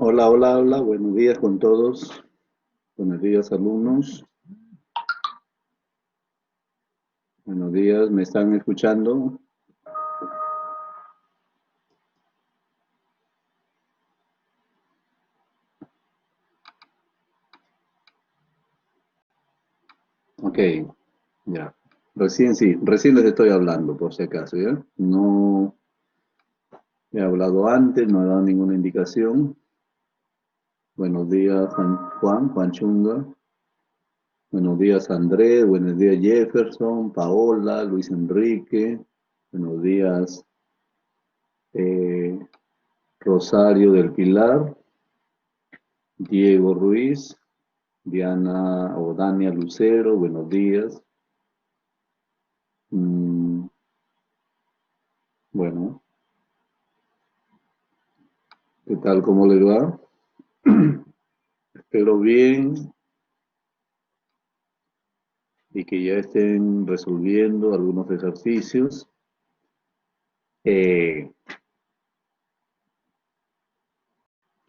Hola, hola, hola, buenos días con todos. Buenos días, alumnos. Buenos días, ¿me están escuchando? Ok, ya. Recién sí, recién les estoy hablando, por si acaso, ¿ya? No he hablado antes, no he dado ninguna indicación. Buenos días, Juan Chunga. Buenos días, Andrés. Buenos días, Jefferson, Paola, Luis Enrique. Buenos días, eh, Rosario del Pilar, Diego Ruiz. Diana o Dania Lucero, buenos días. Mm, bueno, ¿qué tal? ¿Cómo les va? Espero bien y que ya estén resolviendo algunos ejercicios. Eh,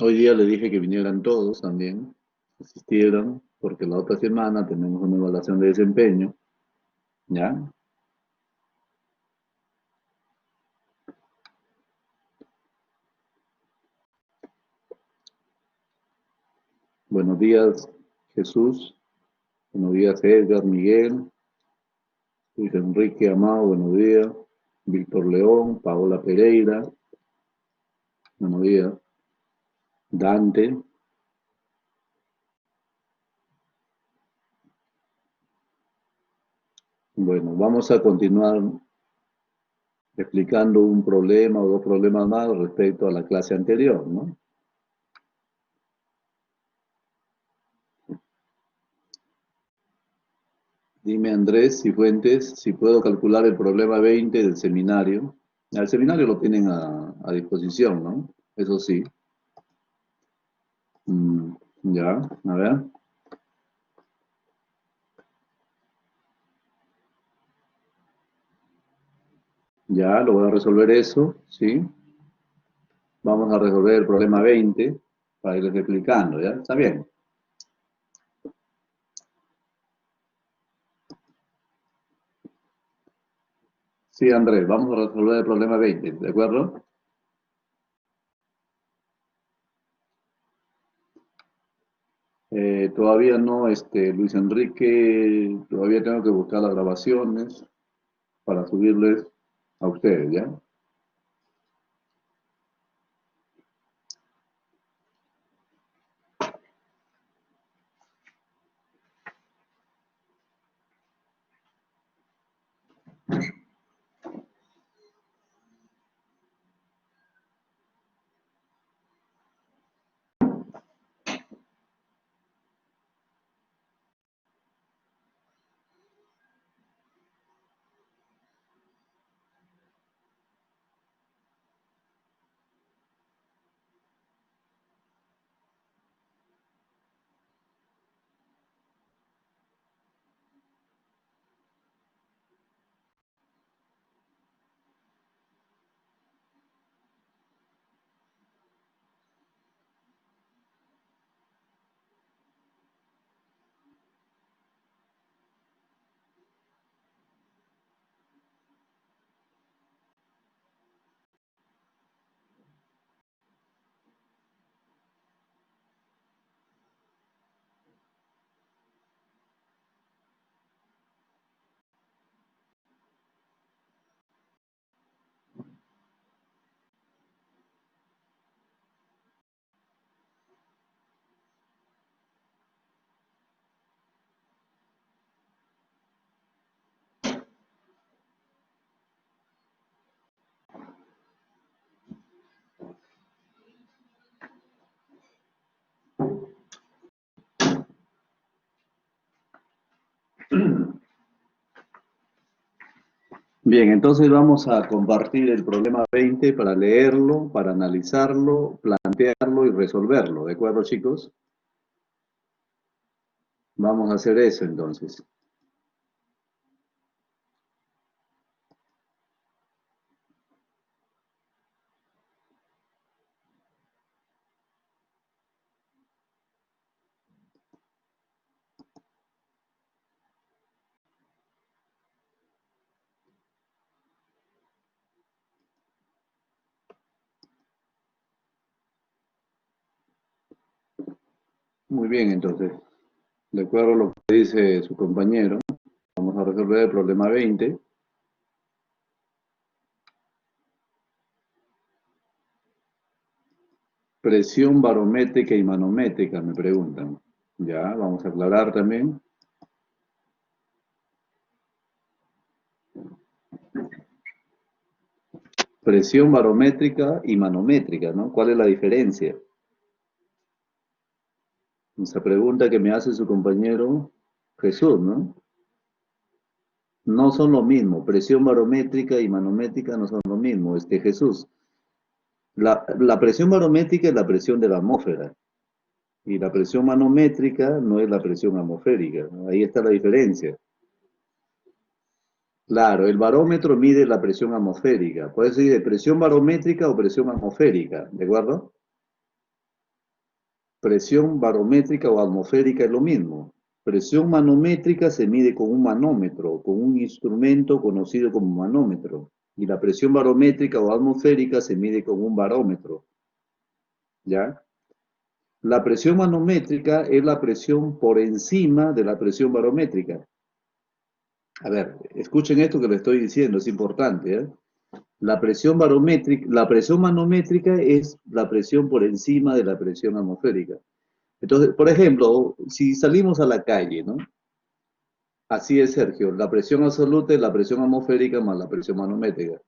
Hoy día le dije que vinieran todos también, asistieran, porque la otra semana tenemos una evaluación de desempeño, ¿ya? Buenos días, Jesús. Buenos días, Edgar, Miguel, Luis Enrique Amado, buenos días. Víctor León, Paola Pereira, buenos días. Dante, bueno, vamos a continuar explicando un problema o dos problemas más respecto a la clase anterior, ¿no? Dime, Andrés Cifuentes, si puedo calcular el problema 20 del seminario. El seminario lo tienen a disposición, ¿no? Eso sí. Mm, ya, a ver. Ya, lo voy a resolver eso, ¿sí? Vamos a resolver el problema 20 para irles explicando, ¿ya? Está bien. Sí, Andrés, vamos a resolver el problema 20, ¿de acuerdo? Todavía no, Luis Enrique, todavía tengo que buscar las grabaciones para subirles a ustedes, ¿ya? Bien, entonces vamos a compartir el problema 20 para leerlo, para analizarlo, plantearlo y resolverlo, ¿de acuerdo, chicos? Vamos a hacer eso entonces. Muy bien, entonces, de acuerdo a lo que dice su compañero, vamos a resolver el problema 20. Presión barométrica y manométrica, me preguntan. Ya, vamos a aclarar también. Presión barométrica y manométrica, ¿no? ¿Cuál es la diferencia? Esa pregunta que me hace su compañero Jesús, ¿no? No son lo mismo. Presión barométrica y manométrica no son lo mismo, Jesús. La presión barométrica es la presión de la atmósfera y la presión manométrica no es la presión atmosférica. Ahí está la diferencia. Claro, el barómetro mide la presión atmosférica. Puede ser de presión barométrica o presión atmosférica, ¿de acuerdo? Presión barométrica o atmosférica es lo mismo. Presión manométrica se mide con un manómetro, con un instrumento conocido como manómetro. Y la presión barométrica o atmosférica se mide con un barómetro. ¿Ya? La presión manométrica es la presión por encima de la presión barométrica. A ver, escuchen esto que les estoy diciendo, es importante. ¿Eh? La presión manométrica es la presión por encima de la presión atmosférica. Entonces, por ejemplo, si salimos a la calle, ¿no? Así es, Sergio, la presión absoluta es la presión atmosférica más la presión manométrica.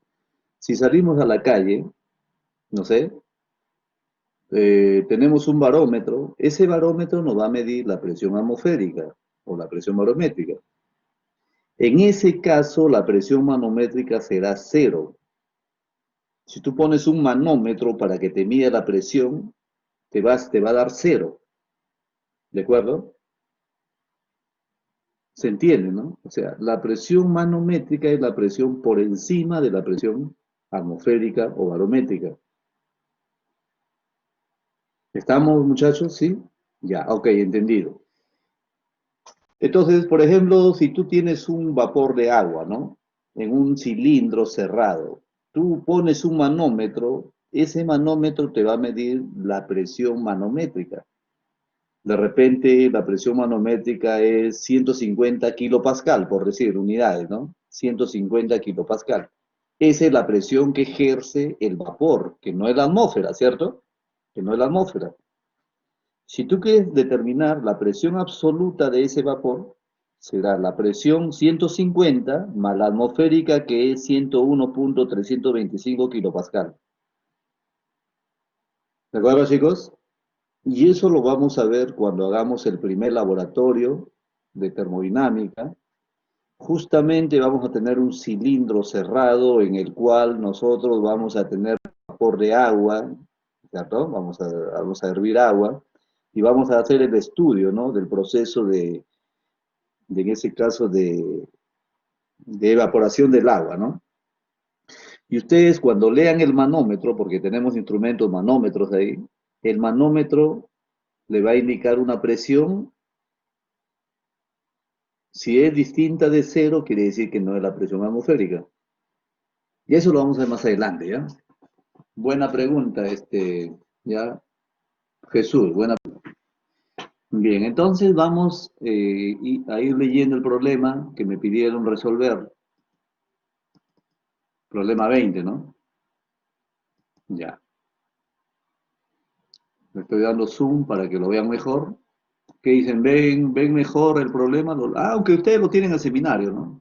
Si salimos a la calle, no sé, tenemos un barómetro, ese barómetro nos va a medir la presión atmosférica o la presión barométrica. En ese caso, la presión manométrica será cero. Si tú pones un manómetro para que te mida la presión, te va a dar cero, ¿de acuerdo? Se entiende, ¿no? O sea, la presión manométrica es la presión por encima de la presión atmosférica o barométrica. ¿Estamos, muchachos? ¿Sí? Ya, ok, entendido. Entonces, por ejemplo, si tú tienes un vapor de agua, ¿no? En un cilindro cerrado, tú pones un manómetro, ese manómetro te va a medir la presión manométrica. De repente, la presión manométrica es 150 kilopascal, por decir unidades, ¿no? 150 kilopascal. Esa es la presión que ejerce el vapor, que no es la atmósfera, ¿cierto? Que no es la atmósfera. Si tú quieres determinar la presión absoluta de ese vapor, será la presión 150 más la atmosférica, que es 101.325 kilopascal. ¿De acuerdo, chicos? Y eso lo vamos a ver cuando hagamos el primer laboratorio de termodinámica. Justamente vamos a tener un cilindro cerrado en el cual nosotros vamos a tener vapor de agua, ¿cierto? Vamos a hervir agua y vamos a hacer el estudio, ¿no? Del proceso en ese caso, de evaporación del agua, ¿no? Y ustedes cuando lean el manómetro, porque tenemos instrumentos manómetros ahí, el manómetro le va a indicar una presión. Si es distinta de cero, quiere decir que no es la presión atmosférica. Y eso lo vamos a ver más adelante, ¿ya? Buena pregunta, ya, Jesús, buena. Bien, entonces vamos a ir leyendo el problema que me pidieron resolver. Problema 20, ¿no? Ya. Le estoy dando zoom para que lo vean mejor. ¿Qué dicen? ¿Ven mejor el problema? Aunque ustedes lo tienen en el seminario, ¿no?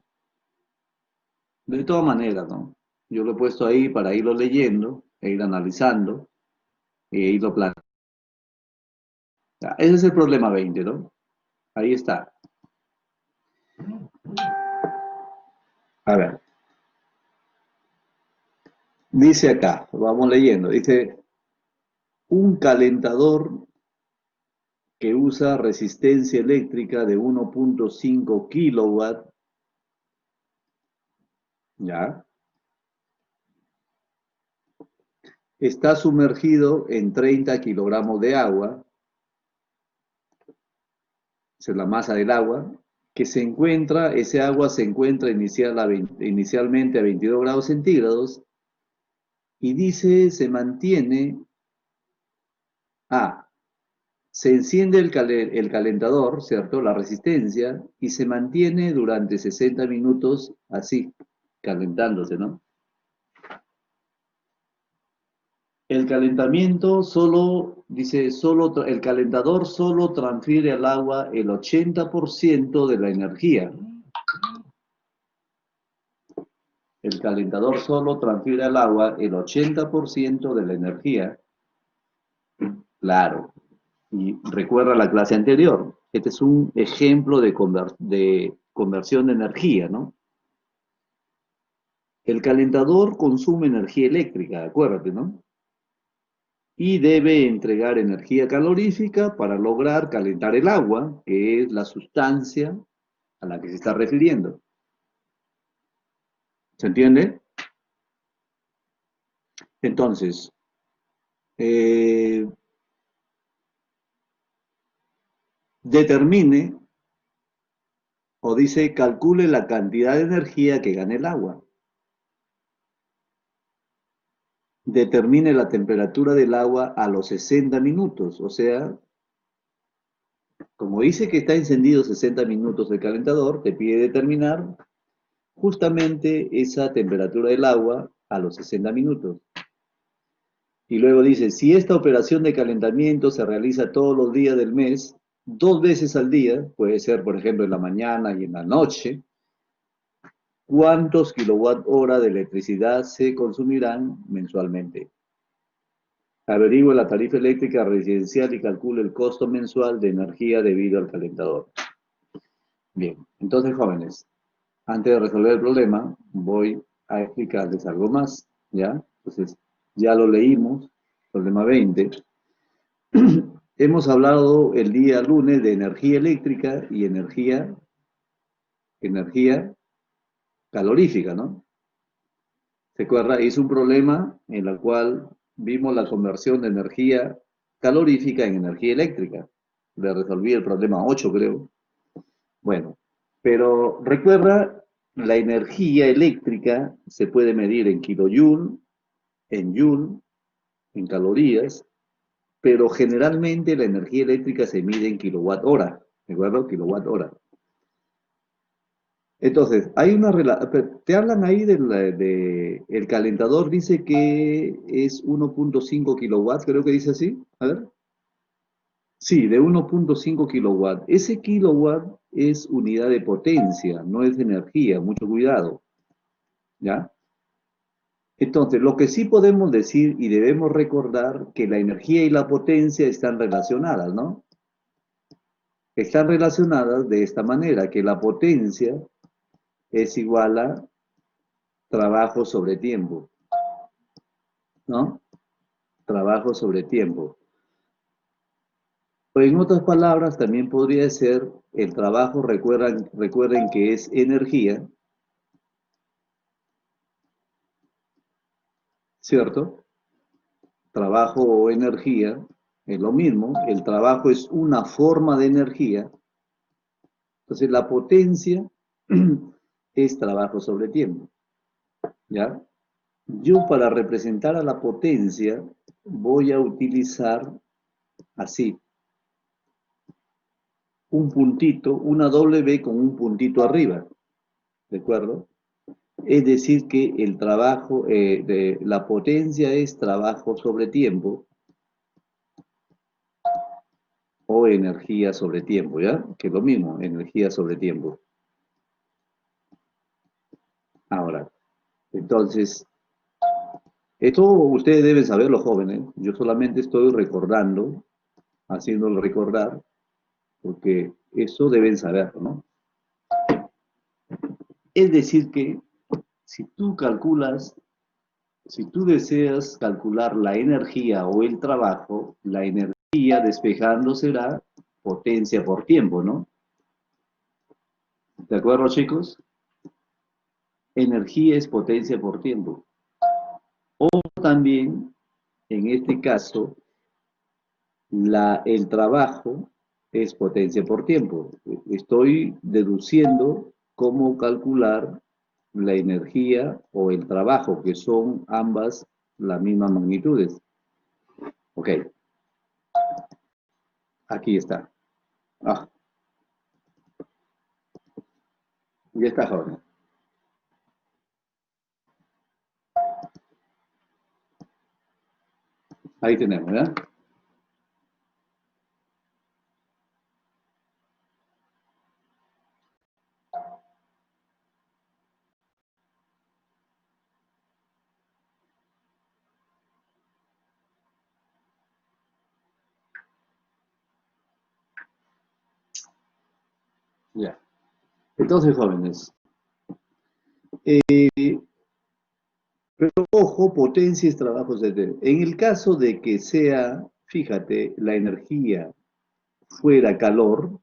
De todas maneras, ¿no? Yo lo he puesto ahí para irlo leyendo, e ir analizando, e irlo planteando. Ese es el problema 20, ¿no? Ahí está. A ver, dice acá, vamos leyendo, dice, un calentador que usa resistencia eléctrica de 1.5 kilowatt, ya, está sumergido en 30 kilogramos de agua, esa es la masa del agua, ese agua se encuentra inicialmente a 22 grados centígrados y dice se mantiene a Se enciende el calentador, ¿cierto? La resistencia, y se mantiene durante 60 minutos así, calentándose, ¿no? El calentamiento solo, dice, el calentador solo transfiere al agua el 80% de la energía. El calentador solo transfiere al agua el 80% de la energía. Claro. Y recuerda la clase anterior. Este es un ejemplo de conversión de energía, ¿no? El calentador consume energía eléctrica, acuérdate, ¿no? Y debe entregar energía calorífica para lograr calentar el agua, que es la sustancia a la que se está refiriendo. ¿Se entiende? Entonces, eh, determine o dice calcule la cantidad de energía que gana el agua. Determine la temperatura del agua a los 60 minutos, o sea, como dice que está encendido 60 minutos el calentador, te pide determinar justamente esa temperatura del agua a los 60 minutos. Y luego dice, si esta operación de calentamiento se realiza todos los días del mes, 2 veces al día, puede ser por ejemplo en la mañana y en la noche, ¿cuántos kilowatt hora de electricidad se consumirán mensualmente? Averigüe la tarifa eléctrica residencial y calcule el costo mensual de energía debido al calentador. Bien, entonces jóvenes, antes de resolver el problema, voy a explicarles algo más, ¿ya? Entonces, ya lo leímos, problema 20. Hemos hablado el día lunes de energía eléctrica y energía calorífica, ¿no? ¿Se acuerda? Es un problema en el cual vimos la conversión de energía calorífica en energía eléctrica. Le resolví el problema 8, creo. Bueno, pero recuerda, la energía eléctrica se puede medir en kilojoule, en joule, en calorías, pero generalmente la energía eléctrica se mide en kilowatt hora, ¿de acuerdo? Kilowatt hora. Entonces, hay una relación, te hablan ahí el calentador, dice que es 1.5 kilowatts, creo que dice así. A ver. Sí, de 1.5 kilowatts. Ese kilowatt es unidad de potencia, no es de energía, mucho cuidado. ¿Ya? Entonces, lo que sí podemos decir y debemos recordar que la energía y la potencia están relacionadas, ¿no? Están relacionadas de esta manera, que la potencia es igual a trabajo sobre tiempo, ¿no? Trabajo sobre tiempo. O en otras palabras, también podría ser el trabajo, recuerden que es energía, ¿cierto? Trabajo o energía es lo mismo, el trabajo es una forma de energía, entonces la potencia es trabajo sobre tiempo, ¿ya? Yo para representar a la potencia voy a utilizar así, un puntito, una W con un puntito arriba, ¿de acuerdo? Es decir que el trabajo, la potencia es trabajo sobre tiempo o energía sobre tiempo, ¿ya? Que es lo mismo, energía sobre tiempo. Ahora, entonces, esto ustedes deben saber, los jóvenes. Yo solamente estoy recordando, haciéndolo recordar, porque eso deben saberlo, ¿no? Es decir que si tú calculas, si tú deseas calcular la energía o el trabajo, la energía despejando será potencia por tiempo, ¿no? ¿De acuerdo, chicos? Energía es potencia por tiempo. O también, en este caso, el trabajo es potencia por tiempo. Estoy deduciendo cómo calcular la energía o el trabajo, que son ambas las mismas magnitudes. Ok. Aquí está. Ah, ya está, joven. Ahí tenemos, ¿ya? Ya. Entonces, jóvenes, pero ojo, potencias, trabajos, etc. En el caso de que sea, fíjate, la energía fuera calor,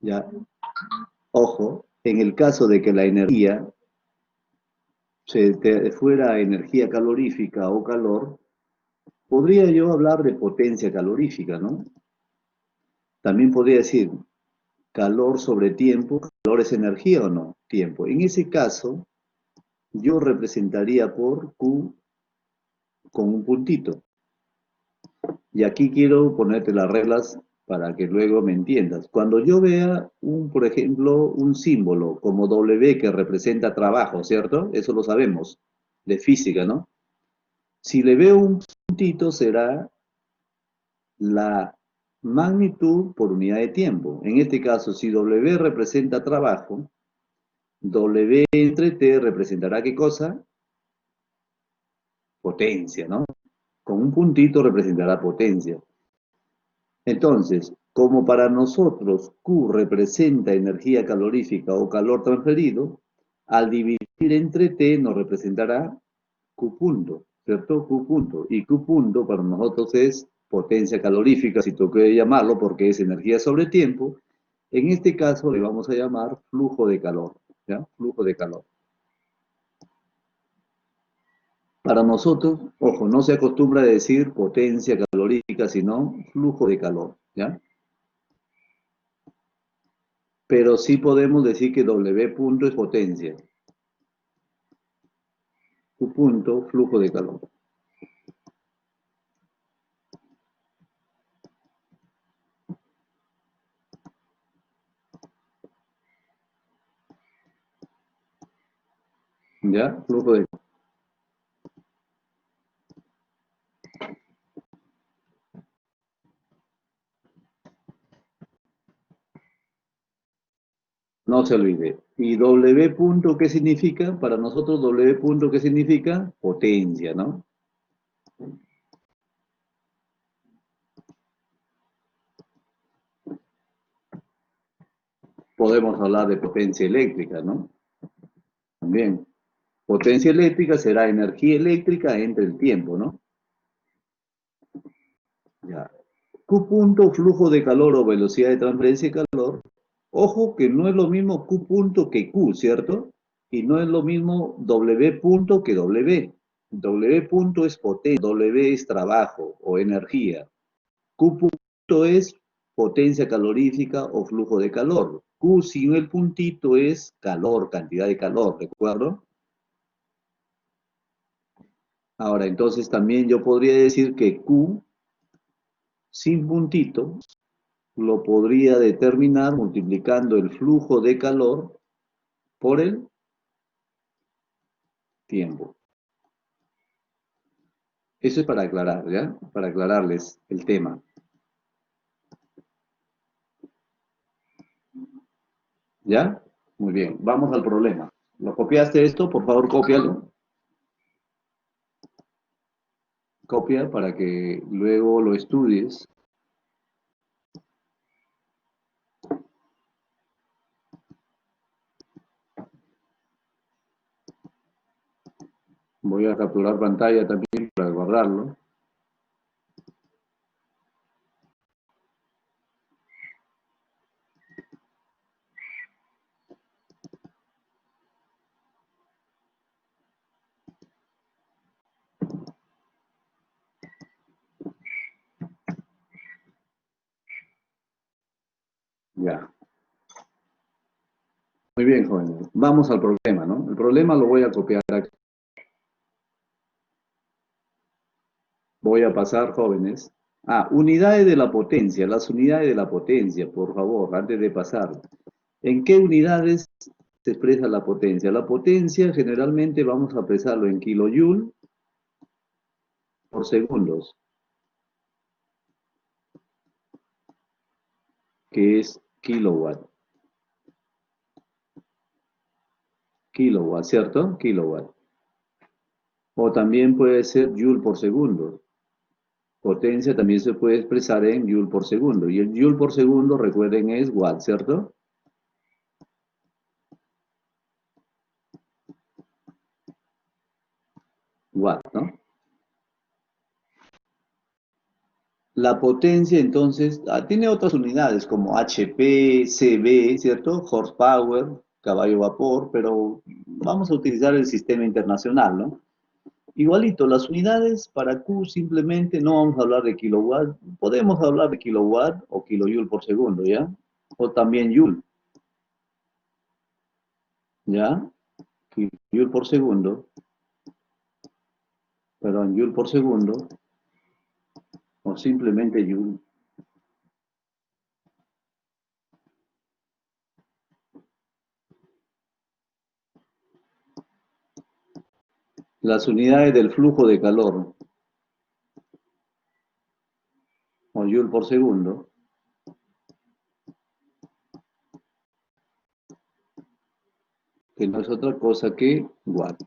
ya, ojo, en el caso de que la energía fuera energía calorífica o calor, podría yo hablar de potencia calorífica, ¿no? También podría decir calor sobre tiempo, calor es energía o no, tiempo. En ese caso, yo representaría por Q con un puntito. Y aquí quiero ponerte las reglas para que luego me entiendas. Cuando yo vea por ejemplo, un símbolo como W que representa trabajo, ¿cierto? Eso lo sabemos de física, ¿no? Si le veo un puntito será la magnitud por unidad de tiempo. En este caso, si W representa trabajo, W entre T representará ¿qué cosa? Potencia, ¿no? Con un puntito representará potencia. Entonces, como para nosotros Q representa energía calorífica o calor transferido, al dividir entre T nos representará Q punto, ¿cierto? Q punto. Y Q punto para nosotros es potencia calorífica, si tú quieres llamarlo, porque es energía sobre tiempo. En este caso le vamos a llamar flujo de calor, ¿ya? Flujo de calor. Para nosotros, ojo, no se acostumbra a decir potencia calorífica, sino flujo de calor, ¿ya? Pero sí podemos decir que W punto es potencia, Q punto flujo de calor. ¿Ya? Flujo de calor. No se olvide. ¿Y W punto qué significa? Para nosotros W punto qué significa? Potencia, ¿no? Podemos hablar de potencia eléctrica, ¿no? También. Potencia eléctrica será energía eléctrica entre el tiempo, ¿no? Ya. Q punto, flujo de calor o velocidad de transferencia de calor. Ojo que no es lo mismo Q punto que Q, ¿cierto? Y no es lo mismo W punto que W. W punto es potencia, W es trabajo o energía. Q punto es potencia calorífica o flujo de calor. Q sin el puntito es calor, cantidad de calor, ¿de acuerdo? Ahora, entonces también yo podría decir que Q sin puntito lo podría determinar multiplicando el flujo de calor por el tiempo. Eso es para aclarar, ¿ya? Para aclararles el tema. ¿Ya? Muy bien, vamos al problema. ¿Lo copiaste esto? Por favor, cópialo. Copia para que luego lo estudies. Voy a capturar pantalla también para guardarlo. Ya. Muy bien, jóvenes. Vamos al problema, ¿no? El problema lo voy a copiar aquí. Voy a pasar, jóvenes, Unidades de la potencia, las unidades de la potencia, por favor, antes de pasar. ¿En qué unidades se expresa la potencia? La potencia generalmente vamos a expresarlo en kilojoule por segundos, que es kilowatt. Kilowatt, ¿cierto? Kilowatt. O también puede ser joule por segundo. Potencia también se puede expresar en joule por segundo. Y el joule por segundo, recuerden, es watt, ¿cierto? Watt, ¿no? La potencia, entonces, tiene otras unidades como HP, CB, ¿cierto? Horsepower, caballo vapor, pero vamos a utilizar el sistema internacional, ¿no? Igualito, las unidades para Q simplemente no vamos a hablar de kilowatt, podemos hablar de kilowatt o kilojoule por segundo, ¿ya? O también joule, ¿ya? Joule por segundo, perdón, joule por segundo, o simplemente joule. Las unidades del flujo de calor, o joule por segundo, que no es otra cosa que watt.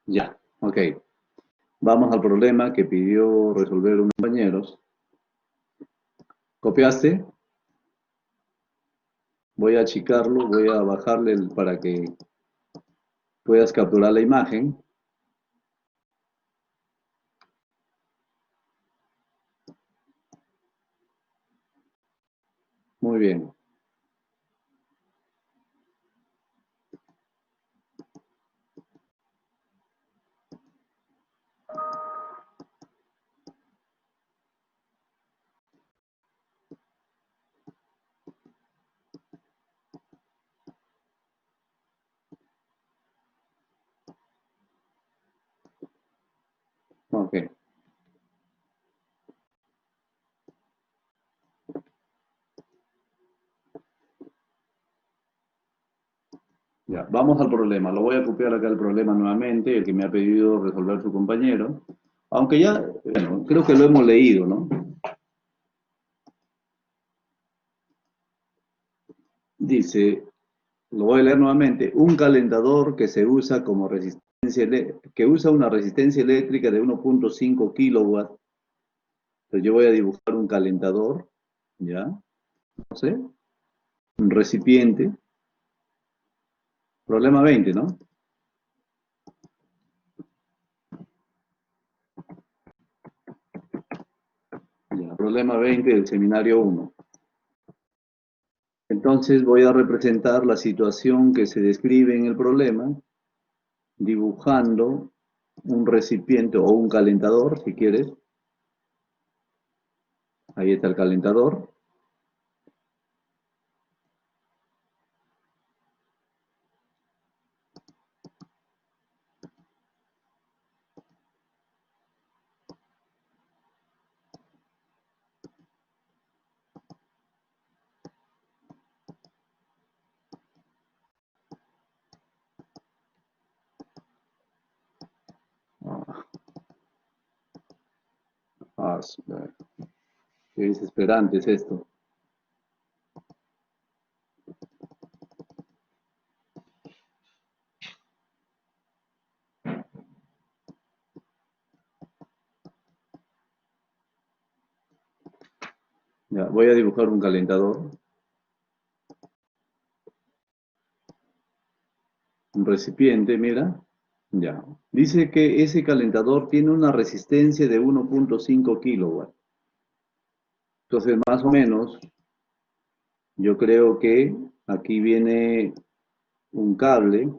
Ya, ok. Vamos al problema que pidió resolver unos compañeros. ¿Copiaste? Voy a achicarlo, voy a bajarle para que puedas capturar la imagen. Muy bien. Ok. Ya, vamos al problema. Lo voy a copiar acá el problema nuevamente, el que me ha pedido resolver su compañero. Aunque ya, bueno, creo que lo hemos leído, ¿no? Dice, lo voy a leer nuevamente, un calentador que se usa como resistencia, que usa una resistencia eléctrica de 1.5 kilowatts. Entonces yo voy a dibujar un calentador, ¿ya? No sé, un recipiente. Problema 20, ¿no? Ya, problema 20 del seminario 1. Entonces voy a representar la situación que se describe en el problema dibujando un recipiente o un calentador, si quieres. Ahí está el calentador. Ah, ah, qué desesperante es esto. Ya, voy a dibujar un calentador, un recipiente, mira. Ya. Dice que ese calentador tiene una resistencia de 1.5 kilowatts. Entonces, más o menos, yo creo que aquí viene un cable,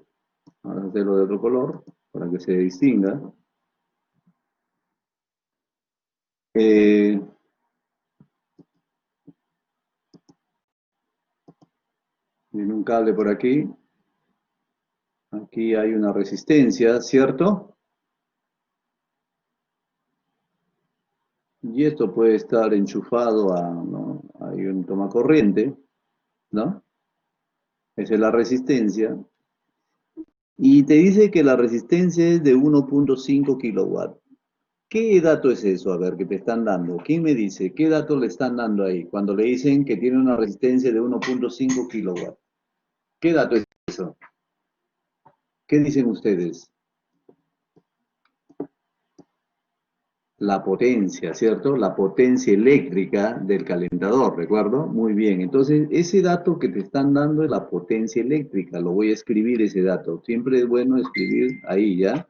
vamos a hacerlo de otro color para que se distinga. Eh, cable por aquí. Aquí hay una resistencia, ¿cierto? Y esto puede estar enchufado a, ¿no? Hay un tomacorriente, ¿no? Esa es la resistencia. Y te dice que la resistencia es de 1.5 kilowatts. ¿Qué dato es eso? A ver, que te están dando. ¿Quién me dice? ¿Qué dato le están dando ahí? Cuando le dicen que tiene una resistencia de 1.5 kilowatts. ¿Qué dato es eso? ¿Qué dicen ustedes? La potencia, ¿cierto? La potencia eléctrica del calentador, ¿recuerdo? Muy bien. Entonces, ese dato que te están dando es la potencia eléctrica. Lo voy a escribir ese dato. Siempre es bueno escribir ahí, ¿ya?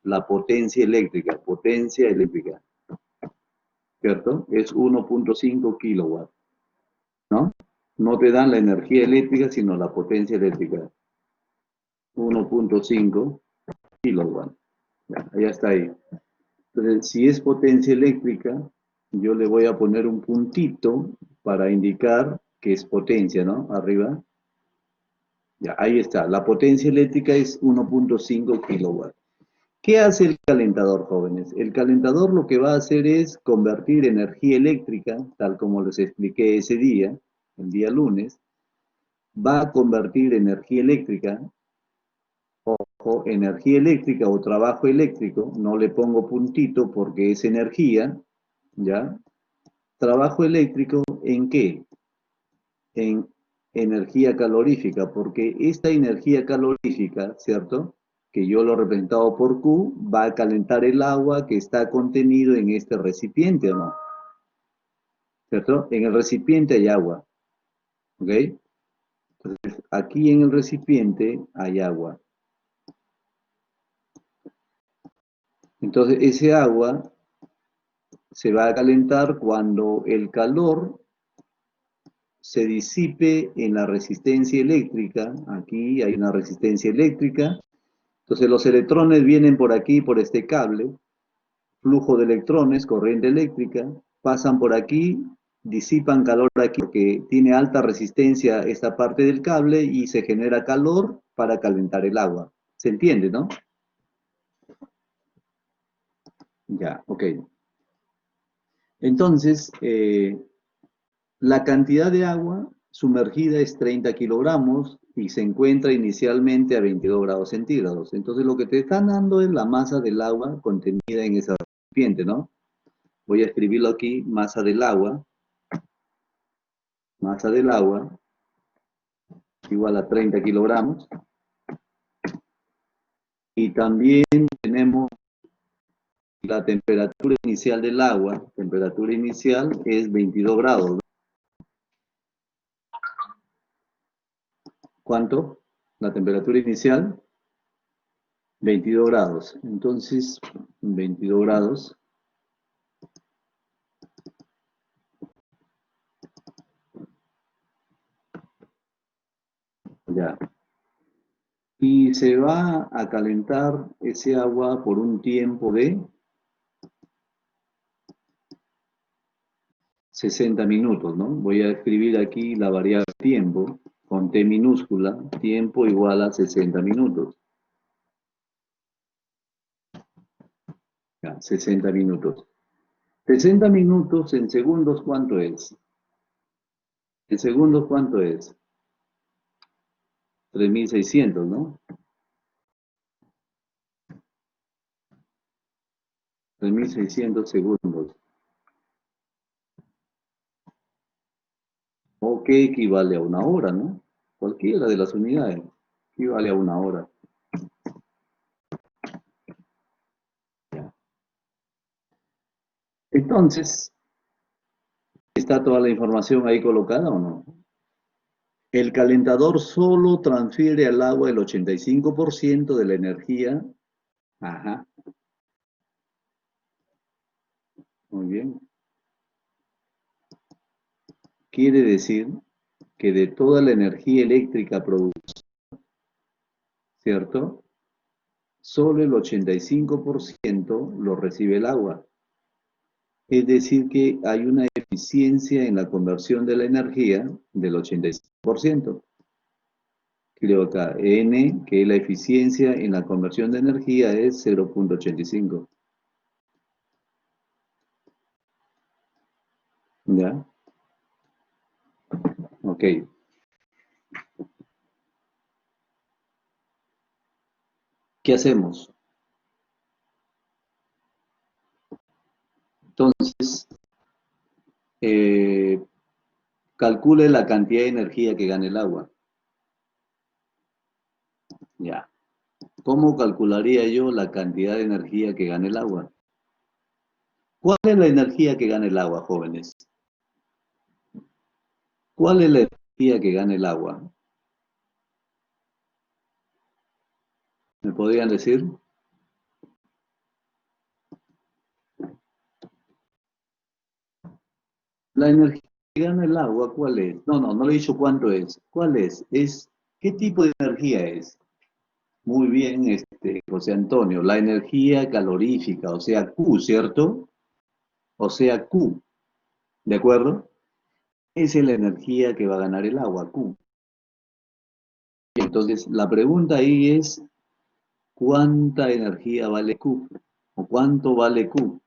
La potencia eléctrica, ¿cierto? Es 1.5 kilowatts, ¿no? No te dan la energía eléctrica, sino la potencia eléctrica. 1.5 kilowatts. Ya está ahí. Entonces, si es potencia eléctrica, yo le voy a poner un puntito para indicar que es potencia, ¿no? Arriba. Ya, ahí está. La potencia eléctrica es 1.5 kilowatts. ¿Qué hace el calentador, jóvenes? El calentador lo que va a hacer es convertir energía eléctrica, tal como les expliqué ese día, el día lunes, va a convertir energía eléctrica, ojo, energía eléctrica o trabajo eléctrico, no le pongo puntito porque es energía, ¿ya? Trabajo eléctrico, ¿en qué? En energía calorífica, porque esta energía calorífica, ¿cierto? Que yo lo he representado por Q, va a calentar el agua que está contenido en este recipiente, ¿o no? ¿Cierto? En el recipiente hay agua, ¿ok? Entonces, aquí en el recipiente hay agua. Entonces, ese agua se va a calentar cuando el calor se disipe en la resistencia eléctrica. Aquí hay una resistencia eléctrica. Entonces los electrones vienen por aquí, por este cable, flujo de electrones, corriente eléctrica, pasan por aquí, disipan calor aquí, porque tiene alta resistencia esta parte del cable y se genera calor para calentar el agua. ¿Se entiende, no? Ya, ok. Entonces, la cantidad de agua sumergida es 30 kilogramos y se encuentra inicialmente a 22 grados centígrados. Entonces lo que te están dando es la masa del agua contenida en esa recipiente, ¿no? Voy a escribirlo aquí, masa del agua igual a 30 kilogramos. Y también tenemos la temperatura inicial del agua, temperatura inicial es 22 grados, ¿no? ¿Cuánto? La temperatura inicial, 22 grados. Entonces, 22 grados. Ya. Y se va a calentar ese agua por un tiempo de 60 minutos, ¿no? Voy a escribir aquí la variable tiempo con T minúscula, tiempo igual a 60 minutos. Ya, 60 minutos. 60 minutos en segundos, ¿cuánto es? En segundos, ¿cuánto es? 3600, ¿no? 3600 segundos. O que equivale a una hora, ¿no? Cualquiera de las unidades equivale a una hora. Ya. Entonces, ¿está toda la información ahí colocada o no? El calentador solo transfiere al agua el 85% de la energía. Ajá, muy bien. Quiere decir que de toda la energía eléctrica producida, ¿cierto? Solo el 85% lo recibe el agua. Es decir, que hay una eficiencia en la conversión de la energía del 85%. Creo acá, N, que la eficiencia en la conversión de energía es 0,85. ¿Ya? Ok. ¿Qué hacemos? Entonces, eh, calcule la cantidad de energía que gana el agua. Ya. ¿Cómo calcularía yo la cantidad de energía que gana el agua? ¿Cuál es la energía que gana el agua, jóvenes? ¿Cuál es la energía que gana el agua? ¿Me podrían decir? La energía que gana el agua, ¿cuál es? No, no, no le he dicho cuánto es. ¿Cuál es? ¿Qué tipo de energía es? Muy bien, José Antonio, la energía calorífica, o sea, Q, ¿cierto? O sea, Q, ¿de acuerdo? Esa es la energía que va a ganar el agua, Q. Entonces, la pregunta ahí es, ¿cuánta energía vale Q? ¿O cuánto vale Q?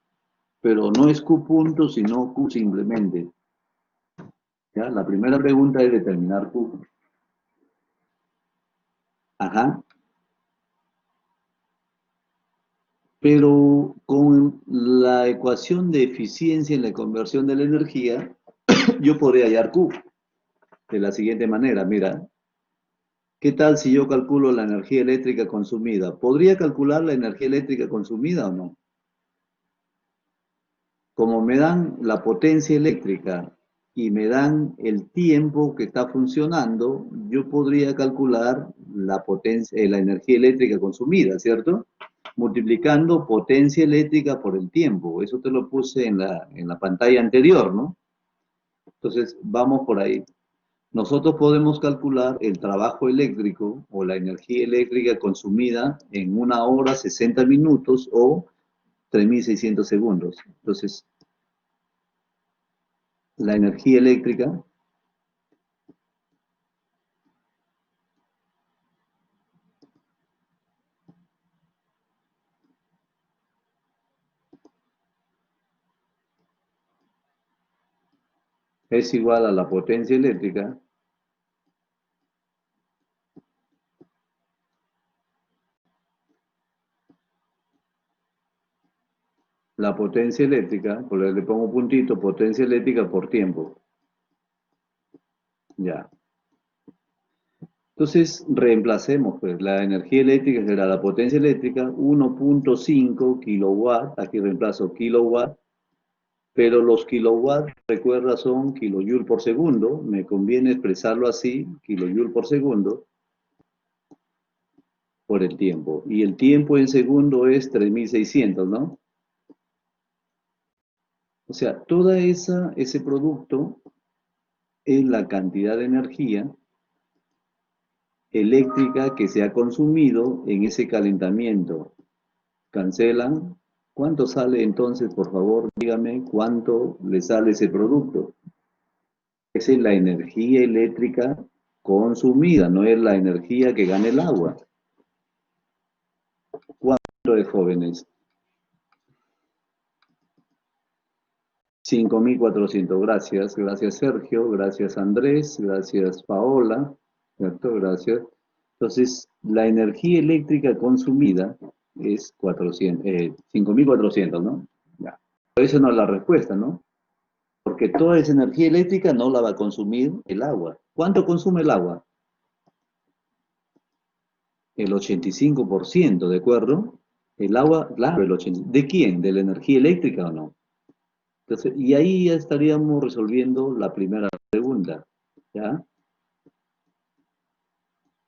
Pero no es Q punto, sino Q simplemente. ¿Ya? La primera pregunta es determinar Q. Ajá. Pero con la ecuación de eficiencia en la conversión de la energía, yo podría hallar Q de la siguiente manera. Mira, ¿qué tal si yo calculo la energía eléctrica consumida? ¿Podría calcular la energía eléctrica consumida o no? Como me dan la potencia eléctrica y me dan el tiempo que está funcionando, yo podría calcular la potencia, la energía eléctrica consumida, ¿cierto? Multiplicando potencia eléctrica por el tiempo. Eso te lo puse en la pantalla anterior, ¿no? Entonces, vamos por ahí. Nosotros podemos calcular el trabajo eléctrico o la energía eléctrica consumida en 1 hora, 60 minutos o 3.600 segundos. Entonces, la energía eléctrica es igual a la potencia eléctrica. La potencia eléctrica, por le pongo puntito, potencia eléctrica por tiempo. Ya. Entonces, reemplacemos, pues, la energía eléctrica será la potencia eléctrica, 1,5 kilowatt, aquí reemplazo kilowatt, pero los kilowatts, recuerda, son kilojoule por segundo, me conviene expresarlo así, kilojoule por segundo, por el tiempo. Y el tiempo en segundo es 3.600, ¿no? O sea, ese producto es la cantidad de energía eléctrica que se ha consumido en ese calentamiento. Cancelan. ¿Cuánto sale entonces, por favor? Dígame cuánto le sale ese producto. Esa es la energía eléctrica consumida, no es la energía que gana el agua. ¿Cuánto de jóvenes? 5.400. Gracias. Gracias, Sergio. Gracias, Andrés. Gracias, Paola. ¿Cierto? Gracias. Entonces, la energía eléctrica consumida es 5.400, ¿no? Ya. Pero esa no es la respuesta, ¿no? Porque toda esa energía eléctrica no la va a consumir el agua. ¿Cuánto consume el agua? El 85%, ¿de acuerdo? El agua, claro, el 80%. ¿De quién? ¿De la energía eléctrica o no? Entonces, y ahí ya estaríamos resolviendo la primera pregunta, ¿ya?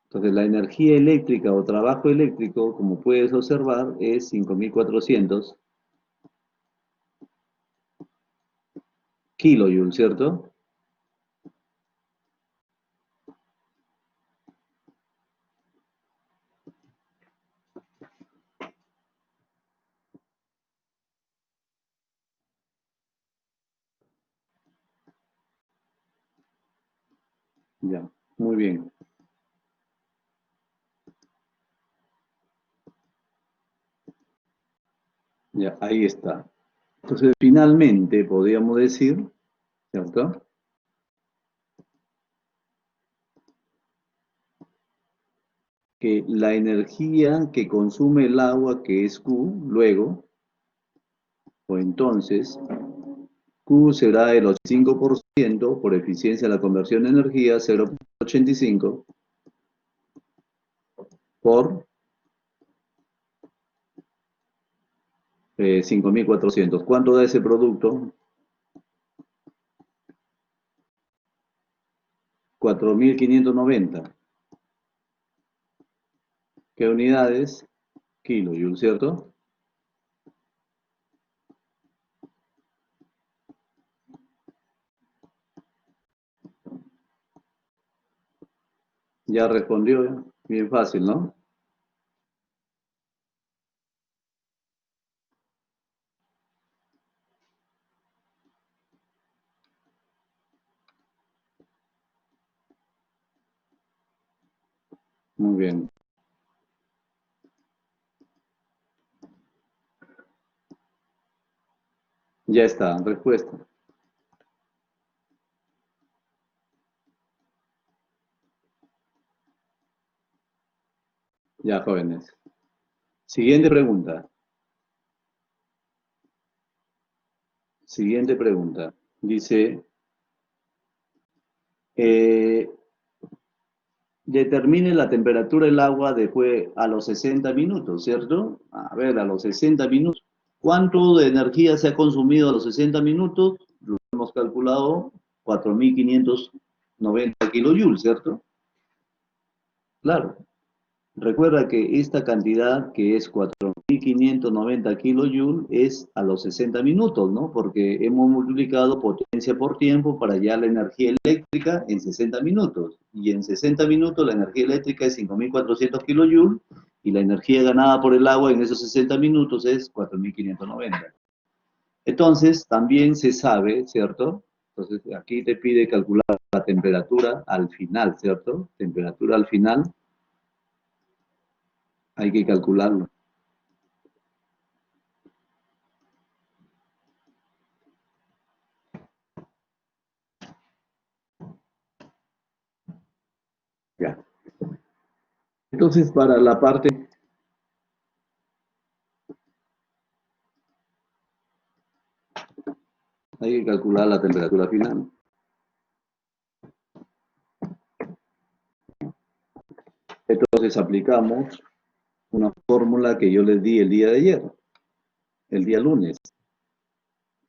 Entonces, la energía eléctrica o trabajo eléctrico, como puedes observar, es 5.400 kilojoules, ¿cierto? Ya, muy bien. Ya, ahí está. Entonces, finalmente, podríamos decir, ¿cierto? Que la energía que consume el agua, que es Q, luego, o entonces, Q será el 85% por eficiencia de la conversión de energía, 0,85 por 5.400. ¿Cuánto da ese producto? 4.590. ¿Qué unidades? Kilojoule, ¿cierto? Ya respondió, ¿ya? Bien fácil, ¿no? Muy bien. Ya está, respuesta. Ya, jóvenes. Siguiente pregunta. Siguiente pregunta. Dice, eh, determine la temperatura del agua después a los 60 minutos, ¿cierto? A ver, a los 60 minutos. ¿Cuánto de energía se ha consumido a los 60 minutos? Lo hemos calculado 4.590 kilojoules, ¿cierto? Claro. Recuerda que esta cantidad, que es 4.590 kilojoules, es a los 60 minutos, ¿no? Porque hemos multiplicado potencia por tiempo para hallar la energía eléctrica en 60 minutos. Y en 60 minutos la energía eléctrica es 5.400 kilojoules y la energía ganada por el agua en esos 60 minutos es 4.590. Entonces, también se sabe, ¿cierto? Entonces, aquí te pide calcular la temperatura al final, ¿cierto? Temperatura al final, hay que calcularlo. Ya. Entonces, para la parte, hay que calcular la temperatura final. Entonces, aplicamos una fórmula que yo les di el día de ayer, el día lunes.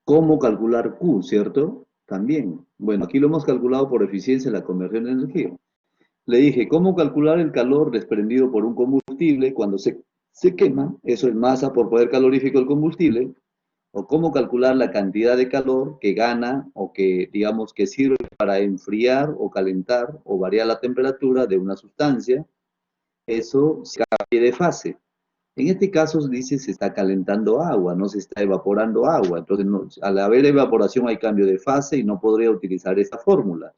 ¿Cómo calcular Q, cierto? También. Bueno, aquí lo hemos calculado por eficiencia de la conversión de energía. Le dije, ¿cómo calcular el calor desprendido por un combustible cuando se quema? Eso es masa por poder calorífico del combustible. O cómo calcular la cantidad de calor que gana o que, digamos, que sirve para enfriar o calentar o variar la temperatura de una sustancia. Eso se cambia de fase. En este caso dice se está calentando agua, no se está evaporando agua. Entonces, no, al haber evaporación hay cambio de fase y no podría utilizar esta fórmula.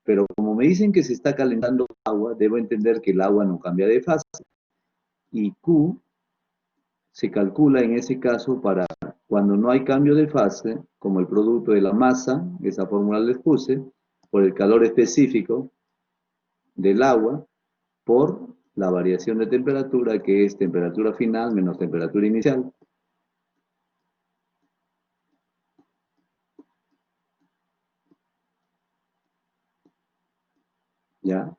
Pero como me dicen que se está calentando agua, debo entender que el agua no cambia de fase. Y Q se calcula en ese caso para cuando no hay cambio de fase, como el producto de la masa, esa fórmula les puse, por el calor específico del agua, por la variación de temperatura, que es temperatura final menos temperatura inicial. ¿Ya?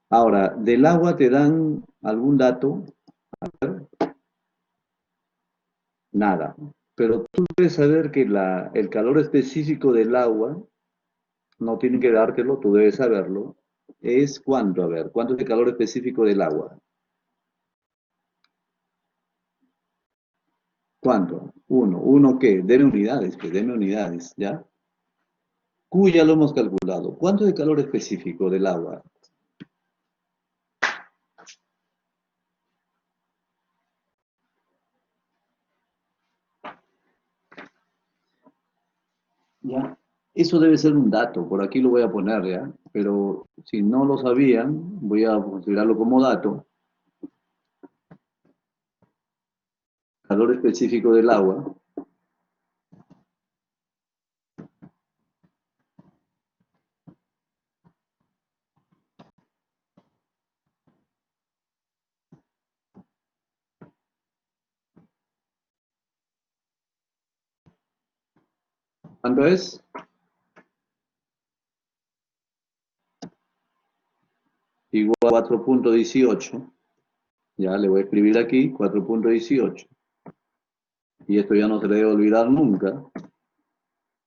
Ahora, del agua te dan algún dato, nada. Pero tú debes saber que el calor específico del agua, no tienen que dártelo, tú debes saberlo, es cuánto, a ver, cuánto es el calor específico del agua. ¿Cuánto? Uno. ¿Uno qué? Deme unidades, que deme unidades, ¿ya? Q ya lo hemos calculado. ¿Cuánto es el calor específico del agua? ¿Ya? Eso debe ser un dato, por aquí lo voy a poner, ¿ya? Pero si no lo sabían, voy a considerarlo como dato. calor específico del agua, ¿cuánto es? Igual a 4.18. Ya le voy a escribir aquí 4.18. Y esto ya no se le debe olvidar nunca.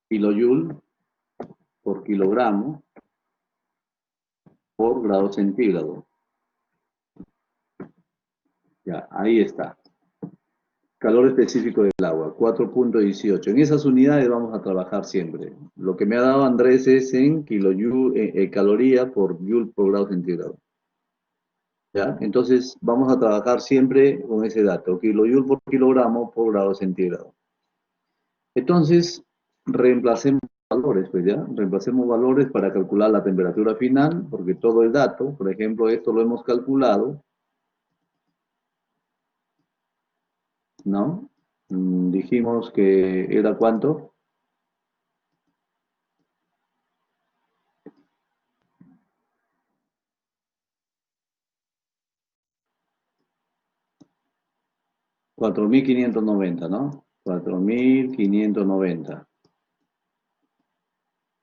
Kilojoule por kilogramo por grado centígrado. Ya, ahí está. Calor específico del agua, 4.18. En esas unidades vamos a trabajar siempre. Lo que me ha dado Andrés es en kilojoule, caloría por joule por grado centígrado. ¿Ya? Entonces vamos a trabajar siempre con ese dato, kilojoule por kilogramo por grado centígrado. Entonces, reemplacemos valores, pues ya, reemplacemos valores para calcular la temperatura final, porque todo el dato, por ejemplo, esto lo hemos calculado, ¿no? Dijimos que era ¿cuánto? 4.590, ¿no? 4.590.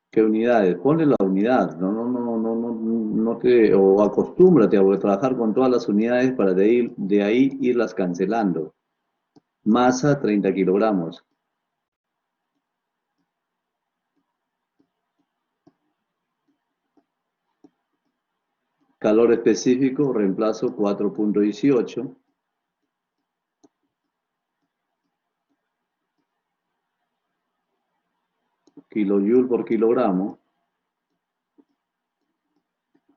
¿Qué unidades? Ponle la unidad, no te, o acostúmbrate a trabajar con todas las unidades para de ahí irlas cancelando. Masa, 30 kilogramos. Calor específico, reemplazo 4.18. Kilojoule por kilogramo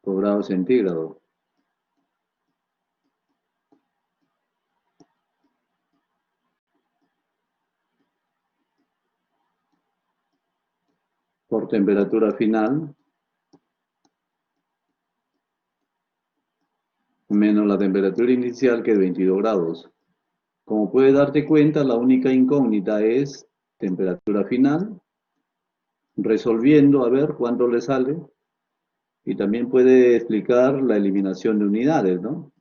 por grado centígrado. Por temperatura final, menos la temperatura inicial, que es 22 grados. Como puedes darte cuenta, la única incógnita es temperatura final, resolviendo a ver cuánto le sale, y también puede explicar la eliminación de unidades, ¿no?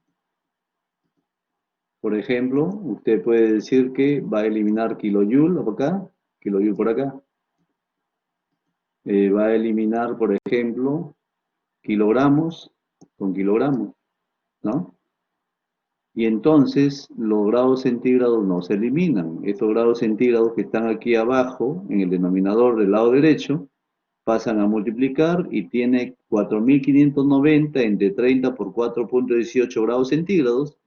Por ejemplo, usted puede decir que va a eliminar kilojoule por acá, kilojoule por acá. Va a eliminar, por ejemplo, kilogramos con kilogramos, ¿no? Y entonces los grados centígrados no se eliminan. Estos grados centígrados que están aquí abajo, en el denominador del lado derecho, pasan a multiplicar y tiene 4.590 entre 30 por 4.18 grados centígrados,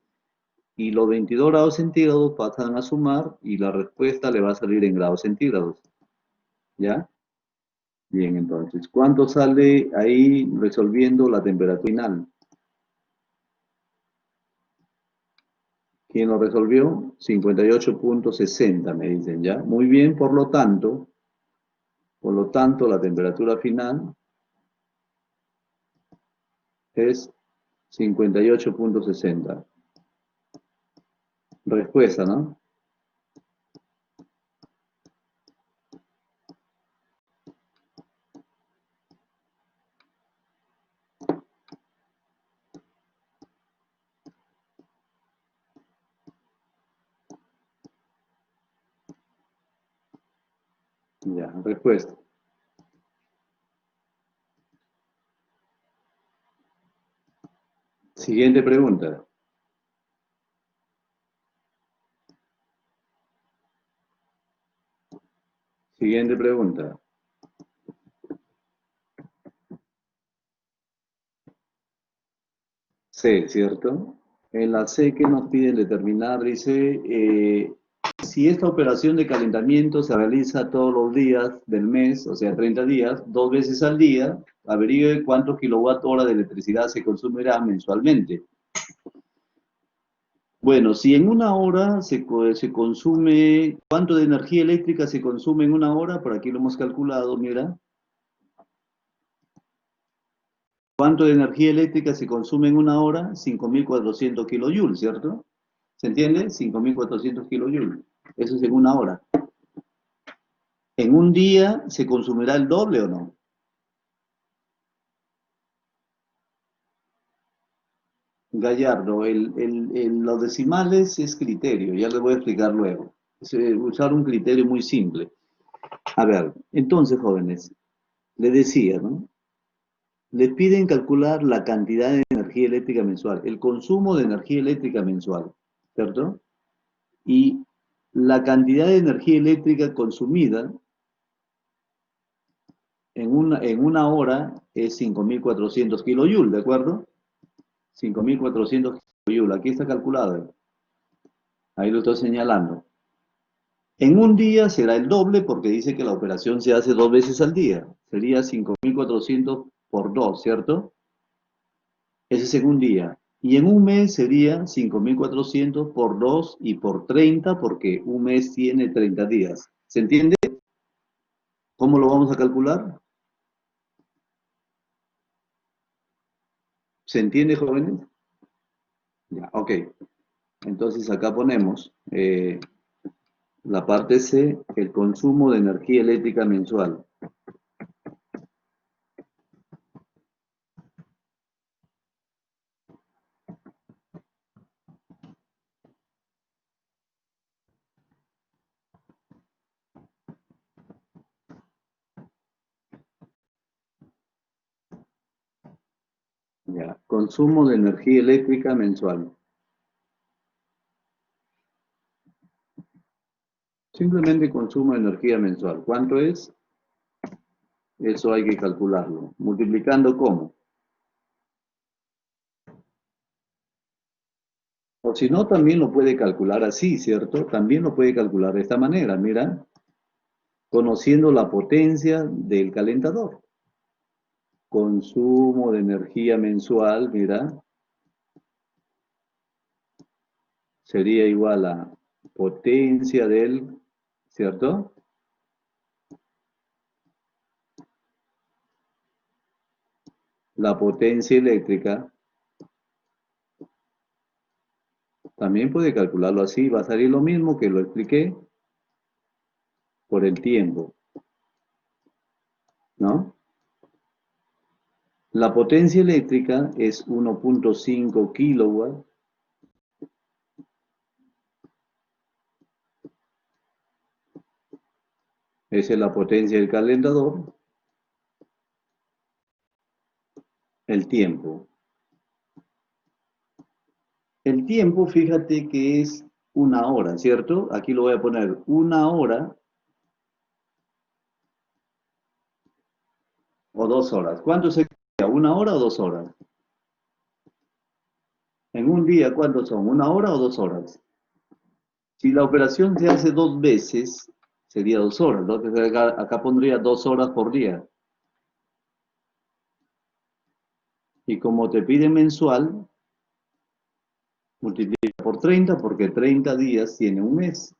y los 22 grados centígrados pasan a sumar y la respuesta le va a salir en grados centígrados. ¿Ya? Bien, entonces, ¿cuánto sale ahí resolviendo la temperatura final? ¿Quién lo resolvió? 58.60 me dicen ya. Muy bien, por lo tanto, la temperatura final es 58.60. Respuesta, ¿no? Ya, respuesta. Siguiente pregunta. Siguiente pregunta. C, ¿cierto? En la C que nos piden determinar, dice, si esta operación de calentamiento se realiza todos los días del mes, o sea, 30 días, 2 veces al día, averigüe cuántos kilowatt hora de electricidad se consumirá mensualmente. Bueno, si en una hora se consume, ¿cuánto de energía eléctrica se consume en una hora? Por aquí lo hemos calculado, mira. ¿Cuánto de energía eléctrica se consume en una hora? 5.400 kilojoules, ¿cierto? ¿Se entiende? 5.400 kilojoules. Eso es en una hora. ¿En un día se consumirá el doble o no? Gallardo, los decimales es criterio, ya les voy a explicar luego. Es usar un criterio muy simple. A ver, entonces, jóvenes, les decía, ¿no? Les piden calcular la cantidad de energía eléctrica mensual, el consumo de energía eléctrica mensual, ¿cierto? Y la cantidad de energía eléctrica consumida en una hora es 5.400 kilojoules, ¿de acuerdo? 5.400 kilojoules, aquí está calculado, ahí lo estoy señalando. En un día será el doble porque dice que la operación se hace 2 veces al día. Sería 5.400 por 2, ¿cierto? Ese es en un día. Y en un mes sería 5.400 por 2 y por 30 porque un mes tiene 30 días. ¿Se entiende? ¿Cómo lo vamos a calcular? ¿Se entiende, jóvenes? Ya, ok. Entonces acá ponemos la parte C, el consumo de energía eléctrica mensual. Ya, consumo de energía eléctrica mensual. Simplemente consumo de energía mensual. ¿Cuánto es? Eso hay que calcularlo. ¿Multiplicando cómo? O si no, también lo puede calcular así, ¿cierto? También lo puede calcular de esta manera, mira, conociendo la potencia del calentador. Consumo de energía mensual, mira, sería igual a potencia del, ¿cierto? La potencia eléctrica, también puede calcularlo así, va a salir lo mismo que lo expliqué por el tiempo, ¿no? La potencia eléctrica es 1.5 kilowatts. Esa es la potencia del calentador. El tiempo. El tiempo, fíjate que es una hora, ¿cierto? Aquí lo voy a poner una hora o 2 horas. ¿Cuánto sería? ¿Una hora o 2 horas? En un día, ¿cuántos son? ¿Una hora o 2 horas? Si la operación se hace 2 veces, sería 2 horas. Entonces acá pondría 2 horas por día. Y como te pide mensual, multiplica por 30 porque 30 días tiene un mes.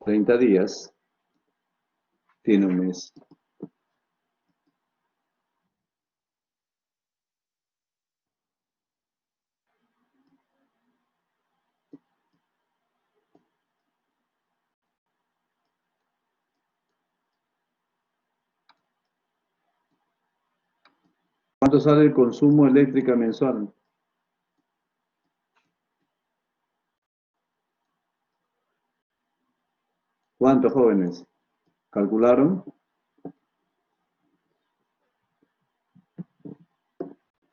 30 días tiene un mes. ¿Cuánto sale el consumo eléctrico mensual? ¿Cuántos jóvenes? ¿Calcularon?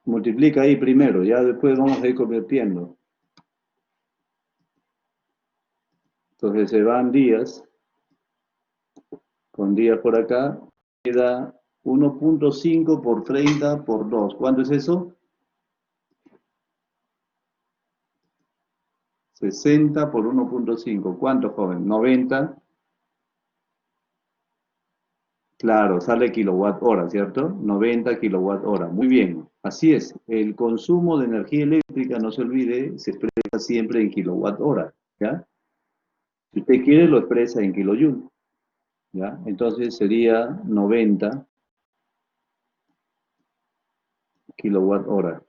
Multiplica ahí primero, ya después vamos a ir convirtiendo. Entonces se van días, con días por acá, queda 1.5 por 30 por 2. ¿Cuánto es eso? 60 por 1.5. ¿Cuánto, joven? 90. Claro, sale kilowatt hora, ¿cierto? 90 kilowatt hora. Muy bien, así es. El consumo de energía eléctrica, no se olvide, se expresa siempre en kilowatt hora, ¿ya? Si usted quiere, lo expresa en kilojoule. ¿ya? Entonces sería 90 kilowatt hora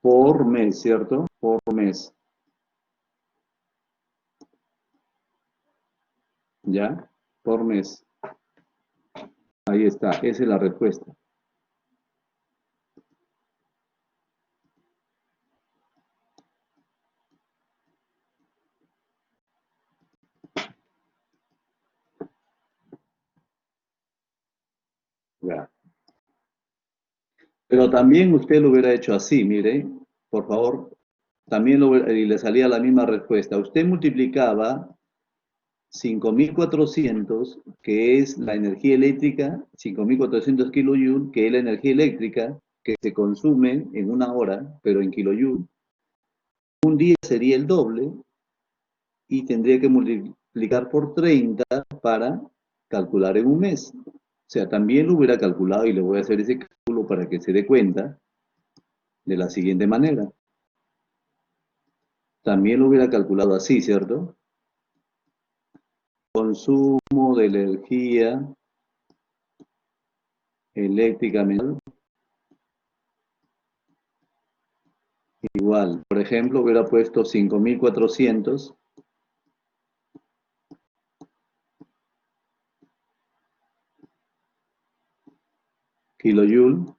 por mes, ¿cierto? Por mes, ¿ya? Por mes. Ahí está, esa es la respuesta. Ya. Pero también usted lo hubiera hecho así, mire, por favor, también y le salía la misma respuesta. Usted multiplicaba 5.400, que es la energía eléctrica, 5.400 kilojoules, que es la energía eléctrica que se consume en una hora, pero en kilojoules. Un día sería el doble y tendría que multiplicar por 30 para calcular en un mes. O sea, también lo hubiera calculado y le voy a hacer ese cálculo para que se dé cuenta de la siguiente manera. También lo hubiera calculado así, ¿cierto? Consumo de energía eléctrica mensual igual. Por ejemplo, hubiera puesto 5.400 kilojoules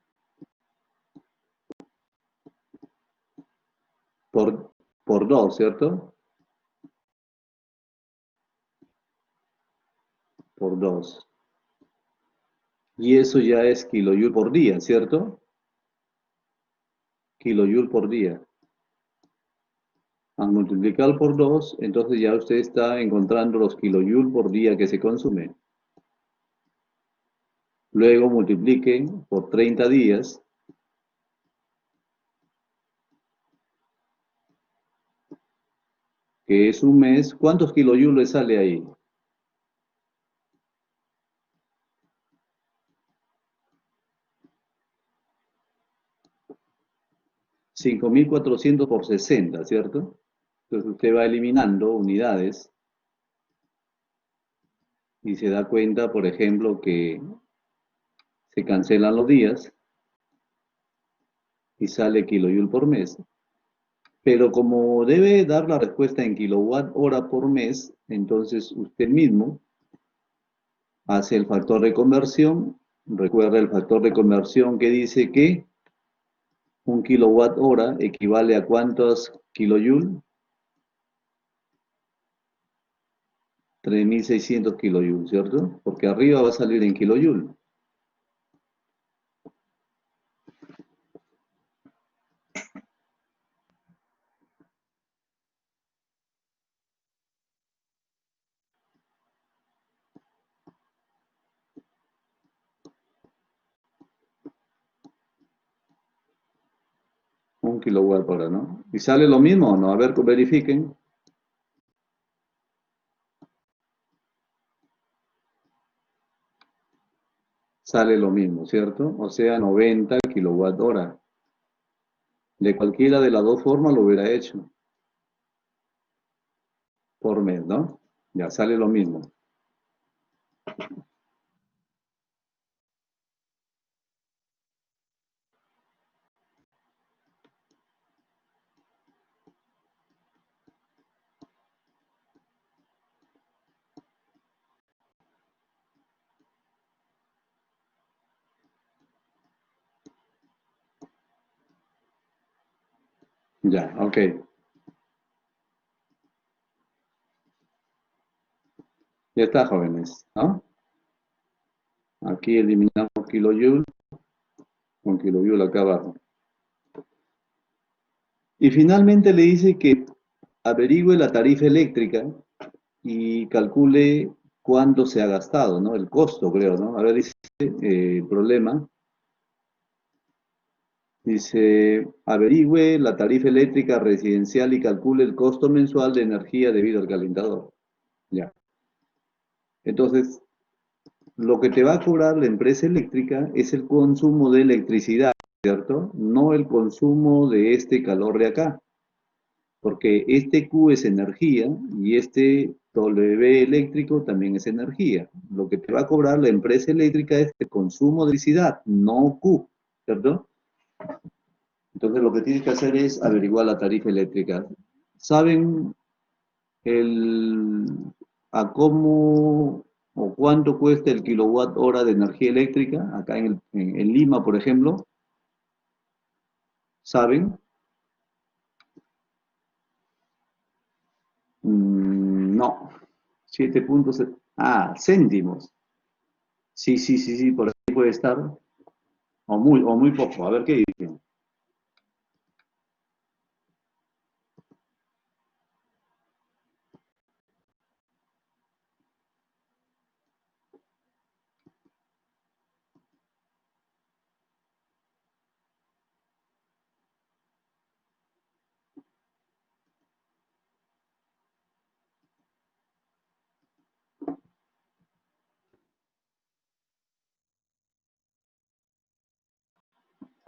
por 2, ¿cierto? Por 2. Y eso ya es kilojoule por día, ¿cierto? Kilojoule por día. Al multiplicar por 2, entonces ya usted está encontrando los kilojoules por día que se consume. Luego multiplique por 30 días, que es un mes. ¿Cuántos kilojoules le sale ahí? 5.400 por 60, ¿cierto? Entonces usted va eliminando unidades y se da cuenta, por ejemplo, que se cancelan los días y sale kilojoule por mes. Pero como debe dar la respuesta en kilowatt hora por mes, entonces usted mismo hace el factor de conversión. Recuerda el factor de conversión que dice que un kilowatt hora equivale a ¿cuántos kilojoules? 3.600 kilojoules, ¿cierto? Porque arriba va a salir en kilojoules. Un kilowatt por hora, ¿no? ¿Y sale lo mismo o no? A ver, verifiquen. Sale lo mismo, ¿cierto? O sea, 90 kilowatt hora. De cualquiera de las dos formas lo hubiera hecho por mes, ¿no? Ya sale lo mismo. Ya, ok. Ya está, jóvenes, ¿no? Aquí eliminamos kilojoule con kilojoule acá abajo. Y finalmente le dice que averigüe la tarifa eléctrica y calcule cuánto se ha gastado, ¿no? El costo, creo, ¿no? Ahora dice el problema. Dice, averigüe la tarifa eléctrica residencial y calcule el costo mensual de energía debido al calentador. Ya. Entonces, lo que te va a cobrar la empresa eléctrica es el consumo de electricidad, ¿cierto? No el consumo de este calor de acá. porque este Q es energía y este W eléctrico también es energía. Lo que te va a cobrar la empresa eléctrica es el consumo de electricidad, no Q, ¿cierto? Entonces lo que tienes que hacer es averiguar la tarifa eléctrica. ¿Saben el, a cómo o cuánto cuesta el kilowatt hora de energía eléctrica? Acá en Lima, por ejemplo, ¿saben? No. 7 puntos. Ah, céntimos. Sí, sí, sí, sí, por ahí puede estar. O muy poco. A ver qué dicen.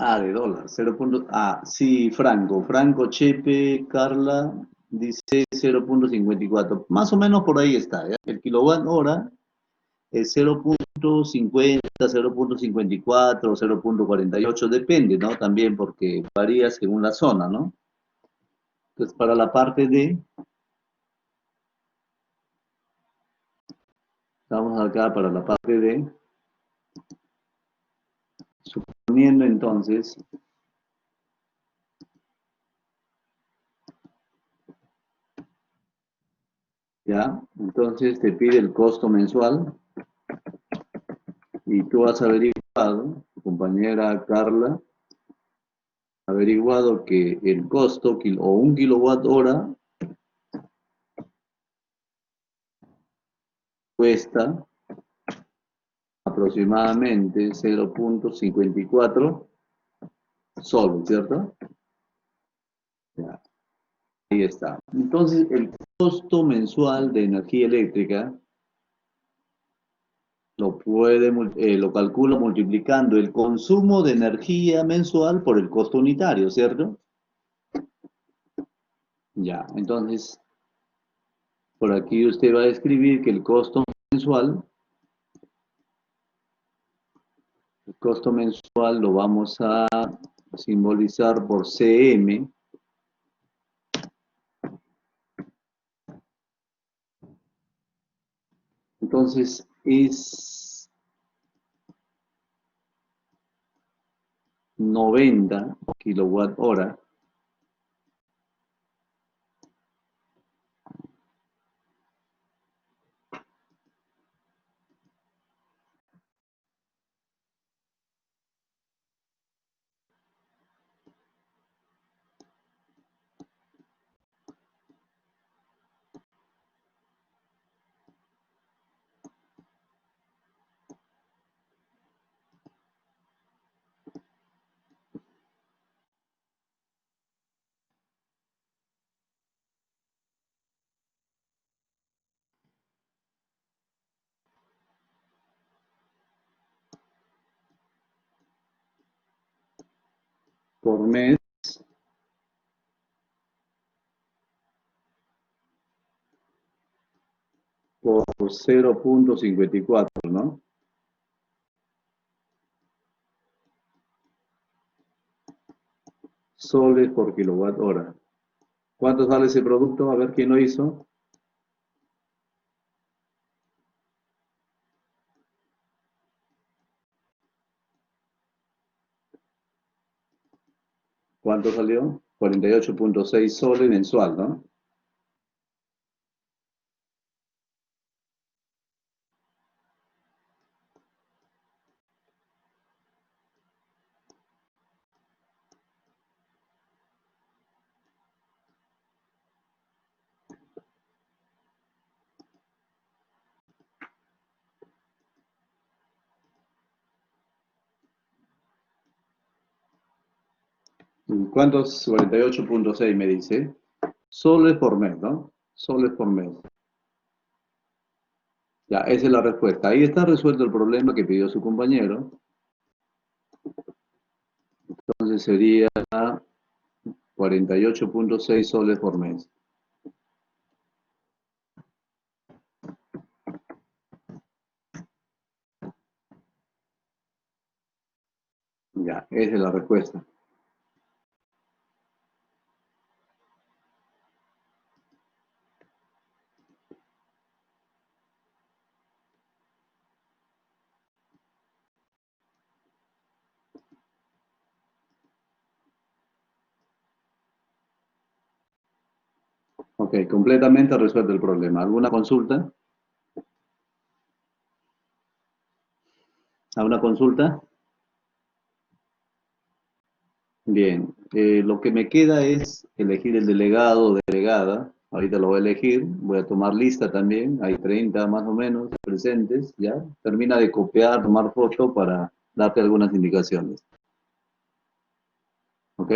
Ah, de dólar. 0. Ah, sí, Franco. Franco, Chepe, Carla, dice 0,54. Más o menos por ahí está, ¿ya? El kilowatt hora es 0,50, 0,54, 0,48, depende, ¿no? También porque varía según la zona, ¿no? Entonces, para la parte de, estamos acá para la parte de, suponiendo entonces, ¿ya? Entonces te pide el costo mensual y tú has averiguado, tu compañera Carla, ha averiguado que el costo o un kilowatt hora cuesta aproximadamente 0,54 soles, ¿cierto? Ya, ahí está. Entonces, el costo mensual de energía eléctrica lo calcula multiplicando el consumo de energía mensual por el costo unitario, ¿cierto? Ya, entonces, por aquí usted va a escribir que el costo mensual lo vamos a simbolizar por CM. Entonces, es 90 kilowatt hora. Por mes por 0,54, ¿no? Soles por kilowatt hora. ¿Cuánto sale ese producto? A ver quién lo hizo. ¿Cuánto salió? 48,6 soles mensual, ¿no? ¿Cuántos? 48,6 me dice. Soles por mes, ¿no? Soles por mes. Ya, esa es la respuesta. Ahí está resuelto el problema que pidió su compañero. Entonces sería 48.6 soles por mes. Ya, esa es la respuesta. Ok, completamente resuelto el problema. ¿Alguna consulta? ¿Alguna consulta? Bien, lo que me queda es elegir el delegado o delegada. Ahorita lo voy a elegir, voy a tomar lista también, hay 30 más o menos presentes, ¿ya? Termina de copiar, tomar foto para darte algunas indicaciones, ¿ok?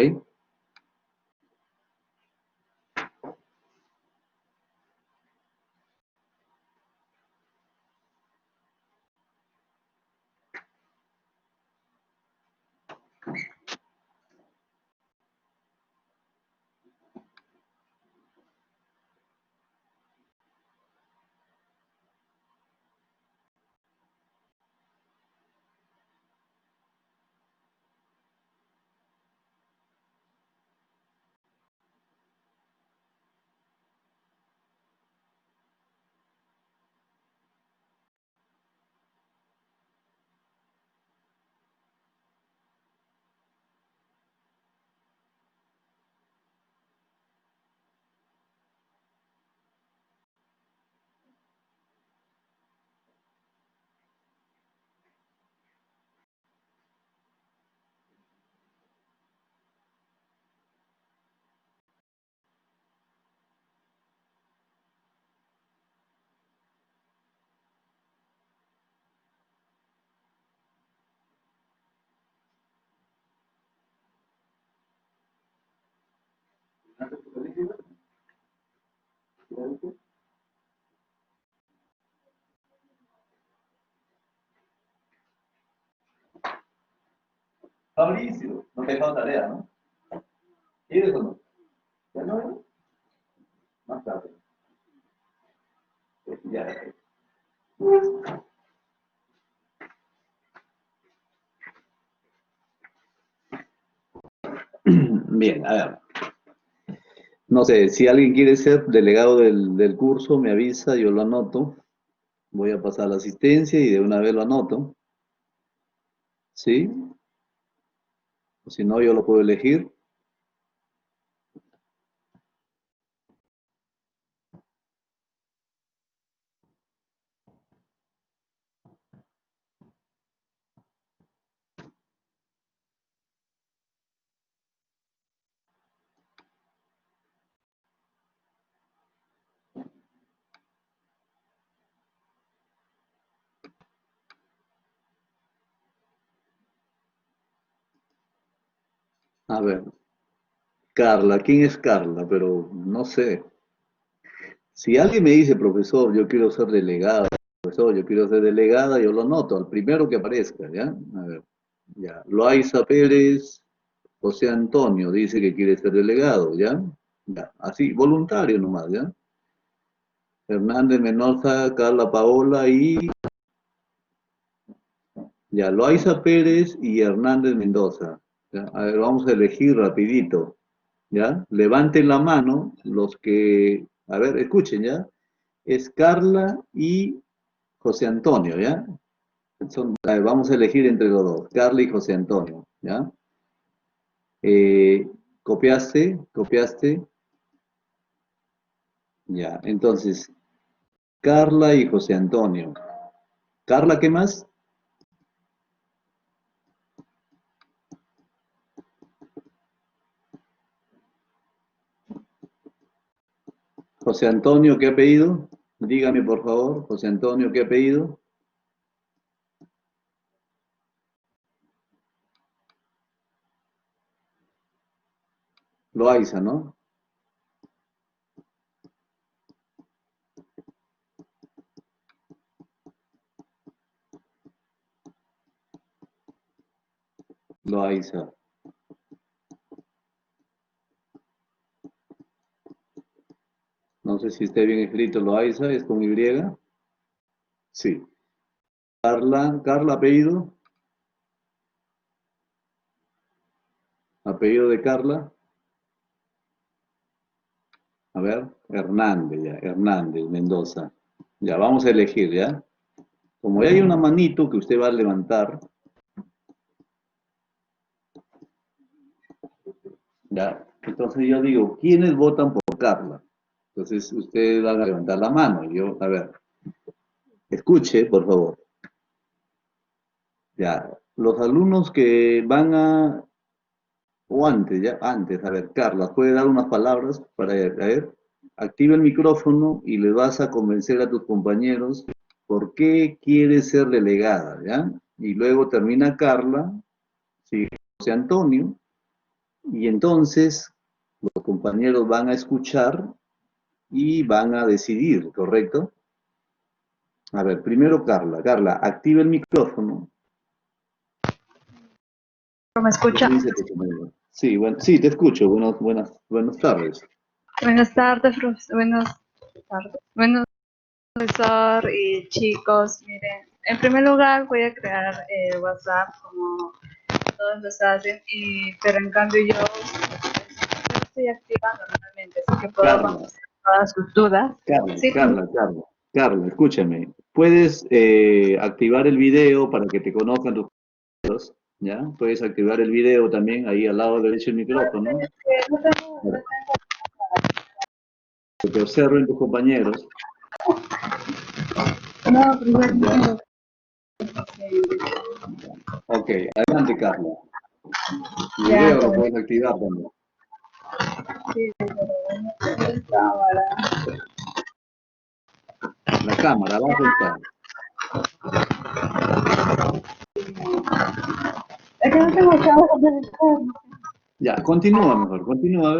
Fabricio, no te he dejado tarea, ¿no? ¿Quieres o no? ¿Ya no? Más tarde. Ya. Bien, a ver. No sé, si alguien quiere ser delegado del curso, me avisa, yo lo anoto. Voy a pasar la asistencia y de una vez lo anoto, ¿sí? O si no, yo lo puedo elegir. A ver, Carla, ¿quién es Carla? Pero no sé. Si alguien me dice, profesor, yo quiero ser delegado, profesor, yo quiero ser delegada, yo lo anoto, al primero que aparezca, ¿ya? A ver, ya. Loaiza Pérez, José Antonio dice que quiere ser delegado, ¿ya? Ya, así, voluntario nomás, ¿ya? Hernández Mendoza, Carla Paola y ya, Loaiza Pérez y Hernández Mendoza. ¿Ya? A ver, vamos a elegir rapidito, ¿ya? Levanten la mano los que, a ver, escuchen, ¿ya? Es Carla y José Antonio, ¿ya? A ver, vamos a elegir entre los dos, Carla y José Antonio, ¿ya? ¿Copiaste? ¿Copiaste? Ya, entonces, Carla y José Antonio. Carla, ¿qué más? José Antonio, ¿qué apellido? Dígame, por favor, José Antonio, ¿qué apellido? Loaiza, ¿no? Loaiza. sé si esté bien escrito Loaiza, ¿es con Y? Sí. Carla, apellido. Apellido de Carla. A ver, Hernández, ya, Hernández, Mendoza. Ya, vamos a elegir, ¿ya? Como ya hay una manito que usted va a levantar, ya, entonces yo digo, ¿quiénes votan por Carla? Entonces ustedes van a levantar la mano. Yo, a ver, escuche, por favor. Ya, los alumnos que van a, o antes, ya, antes, a ver, Carla, ¿puede dar unas palabras para, a ver, activa el micrófono y le vas a convencer a tus compañeros por qué quieres ser delegada, ¿ya? Y luego termina Carla, sigue José Antonio, y entonces los compañeros van a escuchar y van a decidir, ¿correcto? A ver, primero Carla. Carla, activa el micrófono. ¿Me escucha? Sí, bueno, sí, te escucho. Buenas tardes. Buenas tardes, buenas tardes. Buenos profesor y chicos, miren, en primer lugar voy a crear WhatsApp como todos los hacen, pero en cambio yo estoy activando normalmente, así que puedo Carla, contestar todas sus dudas. Carla, Sí, Carla, escúchame. ¿Puedes activar el video para que te conozcan tus compañeros? ¿Ya? Puedes activar el video también ahí al lado derecho del micrófono. no tengo, Para que te observen tus compañeros. no, primero no ¿Ya? tengo. Ok, adelante, Carla. El Ya, video lo puedes activar también. sí, pero no tengo cámara. La cámara, abajo está. Es que no tengo cámara. Ya, continúa mejor, continúa,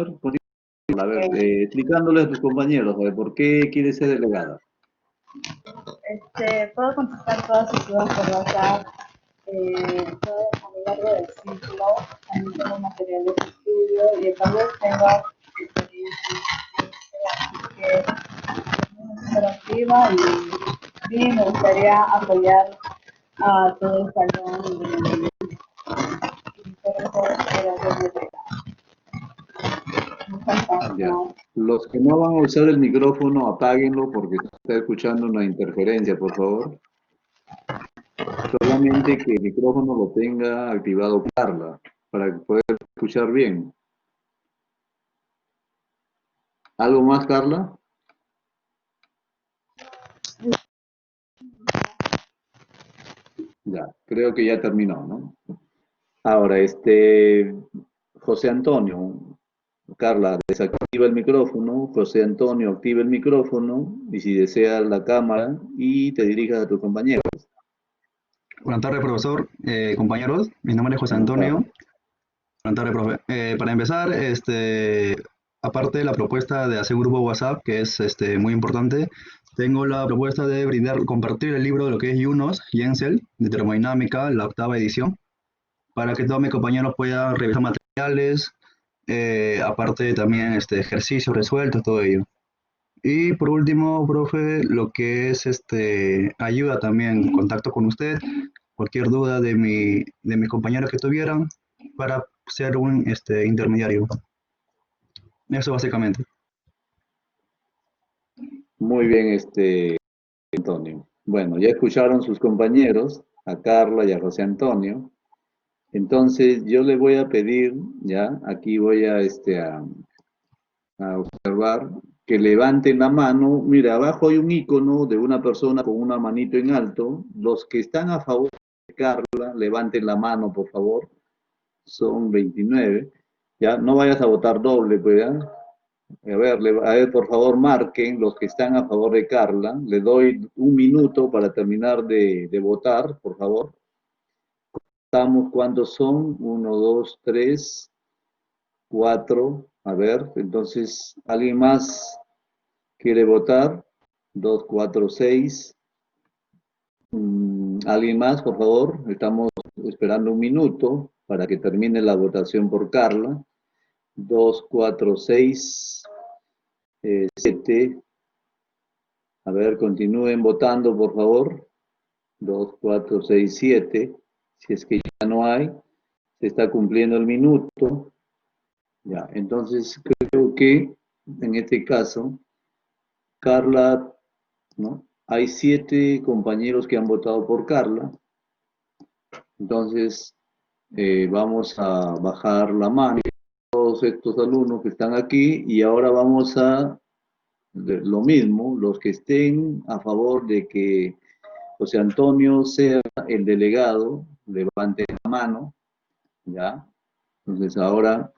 a ver, explicándole a tus compañeros, a ver, ¿por qué quieres ser delegada? Puedo contestar todas sus dudas por WhatsApp. Puedo a lo largo del ciclo, también tengo materiales de estudio y también tengo experiencia, así que soy una súper activa y sí, me gustaría apoyar a todo el salón y por eso quiero ser delegada. Muchas Ya. gracias. Los que no van a usar el micrófono, apáguenlo porque se está escuchando una interferencia, por favor. Solamente que el micrófono lo tenga activado Carla, para poder escuchar bien. ¿Algo más, Carla? Ya, creo que ya terminó, ¿no? Ahora, José Antonio, Carla, desactiva el micrófono, José Antonio, activa el micrófono, y si deseas la cámara, y te dirijas a tus compañeros. Buenas tardes, profesor, compañeros. Mi nombre es José Buenas Antonio. tardes. Buenas tardes, profe. Para empezar, aparte de la propuesta de hacer un grupo WhatsApp, que es muy importante, tengo la propuesta de compartir el libro de lo que es Yunus, Jensel, de termodinámica, la octava edición, para que todos mis compañeros puedan revisar materiales, aparte también ejercicios resueltos, todo ello. Y por último, profe, lo que es ayuda también, contacto con usted, cualquier duda de mis compañeros que tuvieran para ser un intermediario. Eso básicamente. Muy bien, Antonio. Bueno, ya escucharon sus compañeros, a Carla y a José Antonio. Entonces, yo le voy a pedir, ya, aquí voy a observar que levanten la mano. Mira, abajo hay un icono de una persona con una manito en alto. Los que están a favor de Carla, levanten la mano, por favor. Son 29. Ya, no vayas a votar doble, pues, ¿ya? A ver, por favor, marquen los que están a favor de Carla. Le doy un minuto para terminar de votar, por favor. Contamos cuántos son. 1, 2, 3, 4. A ver, entonces, ¿alguien más quiere votar? 2, 4, 6. ¿Alguien más, por favor? Estamos esperando un minuto para que termine la votación por Carla. 2, 4, 6, 7. A ver, continúen votando, por favor. 2, 4, 6, 7. Si es que ya no hay, se está cumpliendo el minuto. Ya, entonces creo que en este caso, Carla, ¿no? Hay 7 compañeros que han votado por Carla. Entonces, vamos a bajar la mano todos estos alumnos que están aquí y ahora vamos a lo mismo, los que estén a favor de que José Antonio sea el delegado, levanten la mano, ¿ya? Entonces ahora,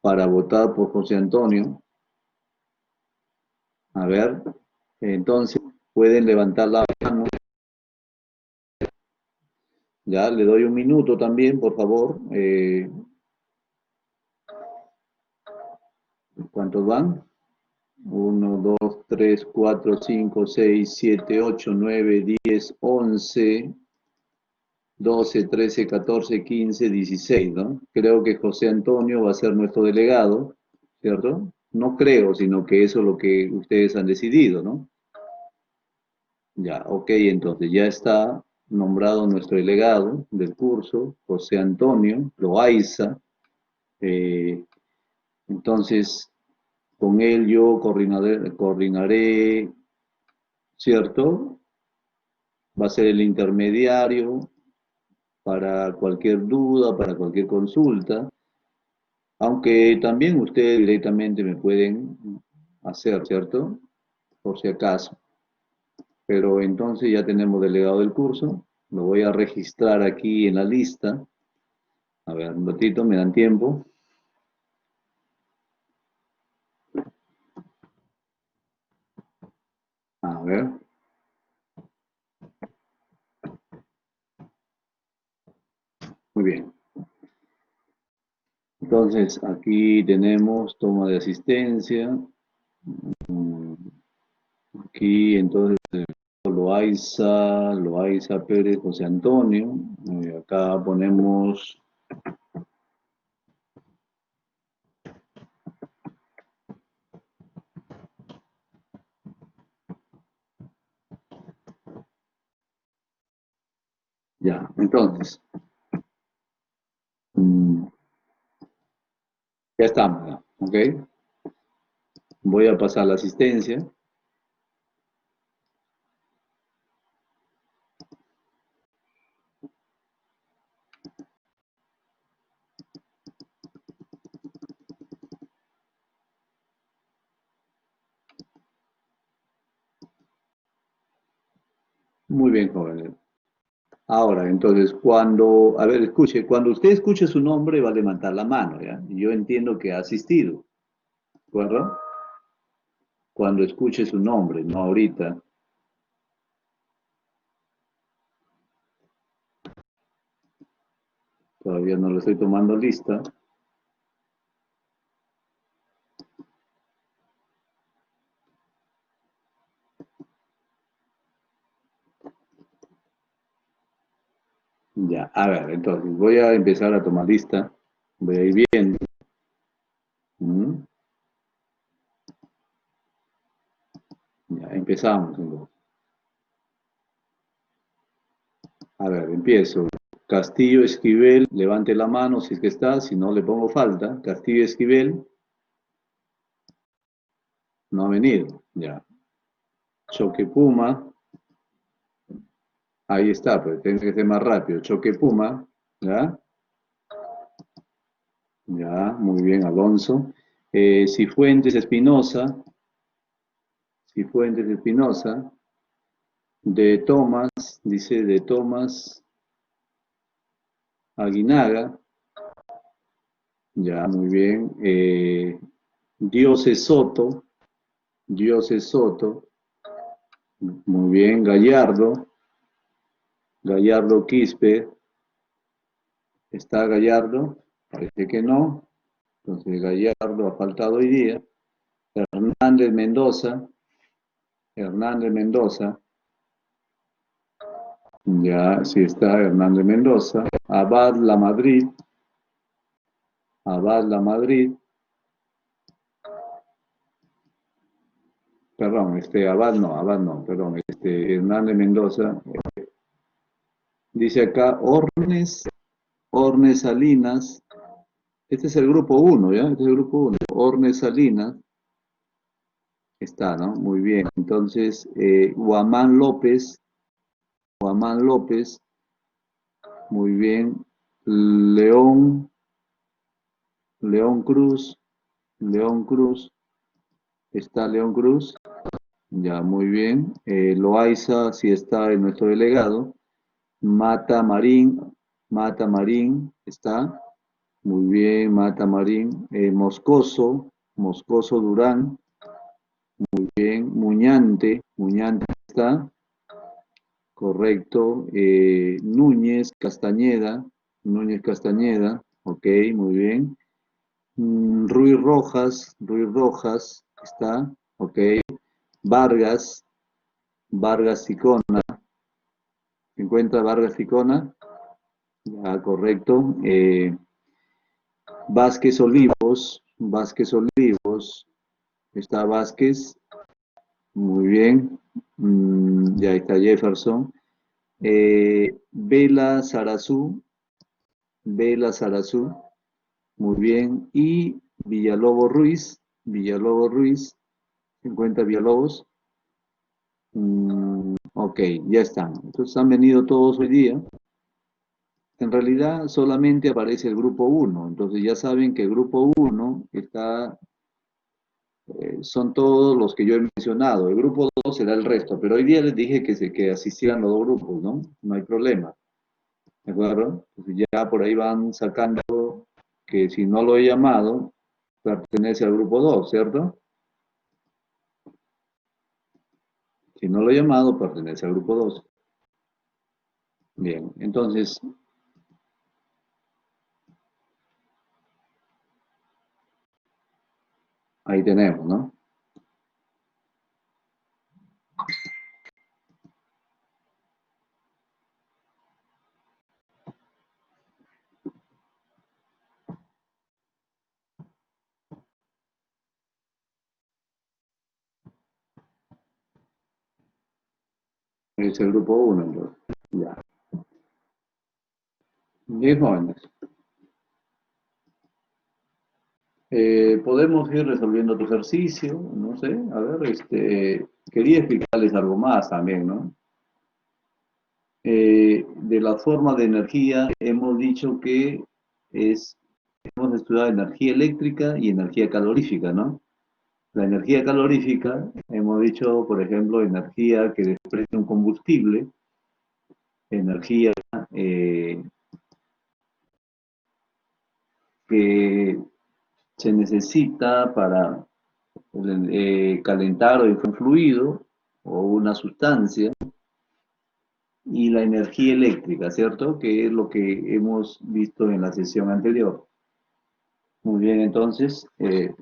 para votar por José Antonio, a ver, entonces pueden levantar la mano, ya, le doy un minuto también, por favor. ¿Cuántos van? 1, 2, 3, 4, 5, 6, 7, 8, 9, 10, 11, 12, 13, 14, 15, 16, ¿no? Creo que José Antonio va a ser nuestro delegado, ¿cierto? No creo, sino que eso es lo que ustedes han decidido, ¿no? Ya, ok, entonces ya está nombrado nuestro delegado del curso, José Antonio Loaiza. Entonces, con él yo coordinaré, ¿cierto? Va a ser el intermediario para cualquier duda, para cualquier consulta, aunque también ustedes directamente me pueden hacer, ¿cierto? Por si acaso. Pero entonces ya tenemos delegado del curso, lo voy a registrar aquí en la lista. A ver, un ratito, me dan tiempo. A ver. Muy bien. Entonces, aquí tenemos toma de asistencia. Aquí, entonces, Loaiza Pérez José Antonio. Acá ponemos... Ya, entonces, ya estamos, ya, ¿ok? Voy a pasar la asistencia. Muy bien, jóvenes. Ahora, entonces, a ver, escuche, cuando usted escuche su nombre va a levantar la mano, ¿ya? Y yo entiendo que ha asistido, ¿de acuerdo? Cuando escuche su nombre, no ahorita. Todavía no lo estoy tomando lista. Ya, a ver, entonces, voy a empezar a tomar lista. Voy a ir viendo. ¿Mm? Ya, empezamos, entonces. A ver, empiezo. Castillo Esquivel, levante la mano si es que está, si no le pongo falta. Castillo Esquivel, no ha venido, ya. Choque Puma, ahí está, pero tiene que ser más rápido. Choque Puma, ¿ya? Ya, muy bien, Alonso. Cifuentes Espinosa, Cifuentes Espinosa. De Tomás, dice de Tomás Aguinaga, ya, muy bien. Dioses Soto, Dioses Soto, muy bien. Gallardo, Gallardo Quispe, ¿está Gallardo? Parece que no. Entonces Gallardo ha faltado hoy día. Hernández Mendoza, Hernández Mendoza, ya sí está Hernández Mendoza. Abad La Madrid, Abad La Madrid. perdón, Abad no, perdón, Hernández Mendoza, dice acá, Ornes Salinas, este es el grupo uno, ¿ya? Este es el grupo uno, Ornes Salinas, está, ¿no? Muy bien, entonces, Guamán López, muy bien, León, León Cruz, León Cruz, está León Cruz, ya, muy bien, Loaiza, sí está en nuestro delegado, Mata Marín, Mata Marín, está. Muy bien, Mata Marín. Moscoso, Moscoso Durán. Muy bien. Muñante, Muñante está. Correcto. Núñez Castañeda, Núñez Castañeda. Ok, muy bien. Ruiz Rojas está. Ok. Vargas, Vargas Sicona. ¿Se encuentra Vargas Sicona? Ya, correcto. Vázquez Olivos, está Vázquez, muy bien, ya está Jefferson. Vela Sarazú, Vela Sarazú, muy bien, y Villalobos Ruiz, ¿se encuentra Villalobos? Ok, ya están. Entonces han venido todos hoy día. En realidad solamente aparece el grupo uno, entonces ya saben que el grupo uno está son todos los que yo he mencionado. El grupo 2 será el resto, pero hoy día les dije que asistieran los dos grupos, ¿no? No hay problema, ¿de acuerdo? Entonces ya por ahí van sacando que si no lo he llamado, pertenece al grupo 2, ¿cierto? Si no lo he llamado, pertenece al grupo 2. Bien, entonces, ahí tenemos, ¿no? Es el grupo 1, entonces. Ya. Bien, jóvenes. Podemos ir resolviendo tu ejercicio, no sé, a ver, quería explicarles algo más también, ¿no? De la forma de energía, hemos dicho que hemos estudiado energía eléctrica y energía calorífica, ¿no? La energía calorífica, hemos dicho, por ejemplo, energía que desprende un combustible, energía eh, que se necesita para calentar un fluido o una sustancia, y la energía eléctrica, ¿cierto? Que es lo que hemos visto en la sesión anterior. Muy bien, entonces, ¿qué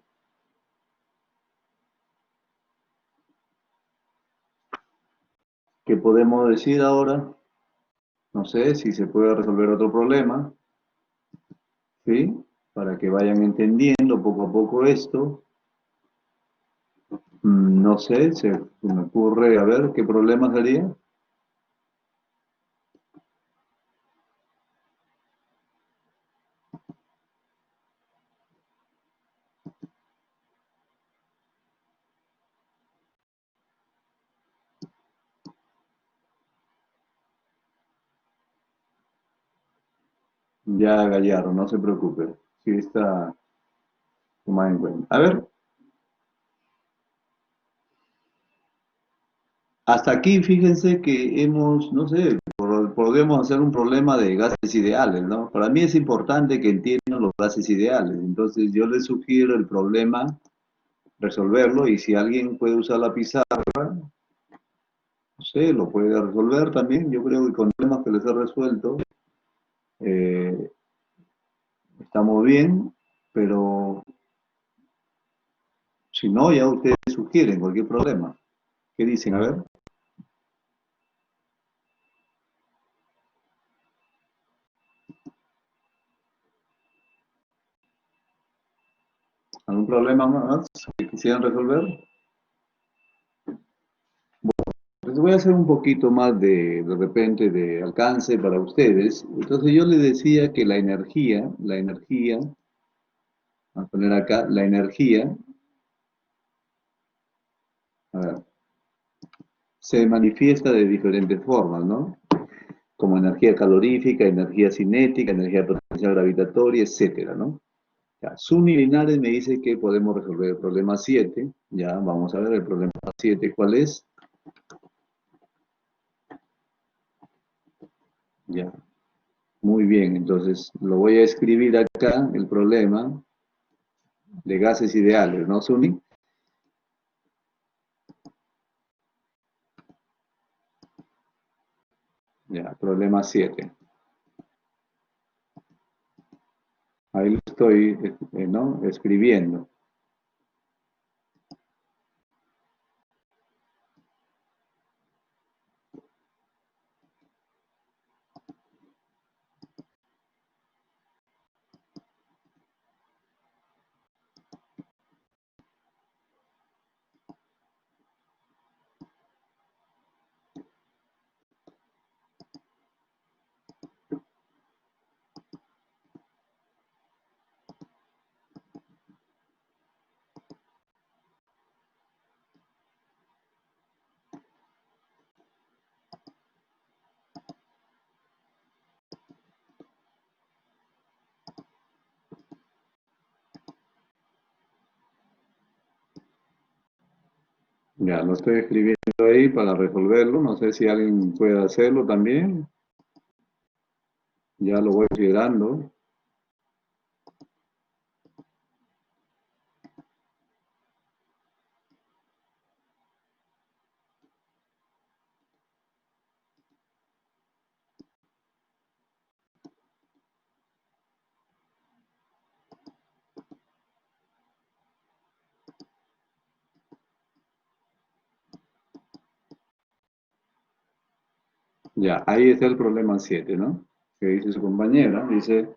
podemos decir ahora? No sé si se puede resolver otro problema, ¿sí? Para que vayan entendiendo poco a poco esto. No sé, se me ocurre, a ver, ¿qué problema sería? Ya, Gallardo, no se preocupe. Sí está tomado en cuenta. A ver, hasta aquí fíjense que hemos, no sé, podemos hacer un problema de gases ideales, ¿no? Para mí es importante que entiendan los gases ideales. Entonces yo les sugiero el problema, resolverlo, y si alguien puede usar la pizarra, no sé, lo puede resolver también. Yo creo que con temas que les he resuelto, eh, estamos bien, pero si no, ya ustedes sugieren cualquier problema. ¿Qué dicen? A ver, ¿algún problema más que quisieran resolver? les voy a hacer un poquito más de repente de alcance para ustedes. Entonces yo les decía que la energía, vamos a poner acá, la energía, a ver, se manifiesta de diferentes formas, ¿no? Como energía calorífica, energía cinética, energía potencial gravitatoria, etcétera, ¿no? Ya, Suni Linares me dice que podemos resolver el problema 7. Ya, vamos a ver el problema 7, ¿cuál es? Ya, muy bien, entonces lo voy a escribir acá, el problema de gases ideales, ¿no, Suni? Ya, problema 7. Ahí lo estoy, ¿no? Escribiendo. Ya, lo estoy escribiendo ahí para resolverlo. No sé si alguien puede hacerlo también. Ya lo voy considerando. Ya, ahí está el problema 7, ¿no? Que dice su compañera. Dice,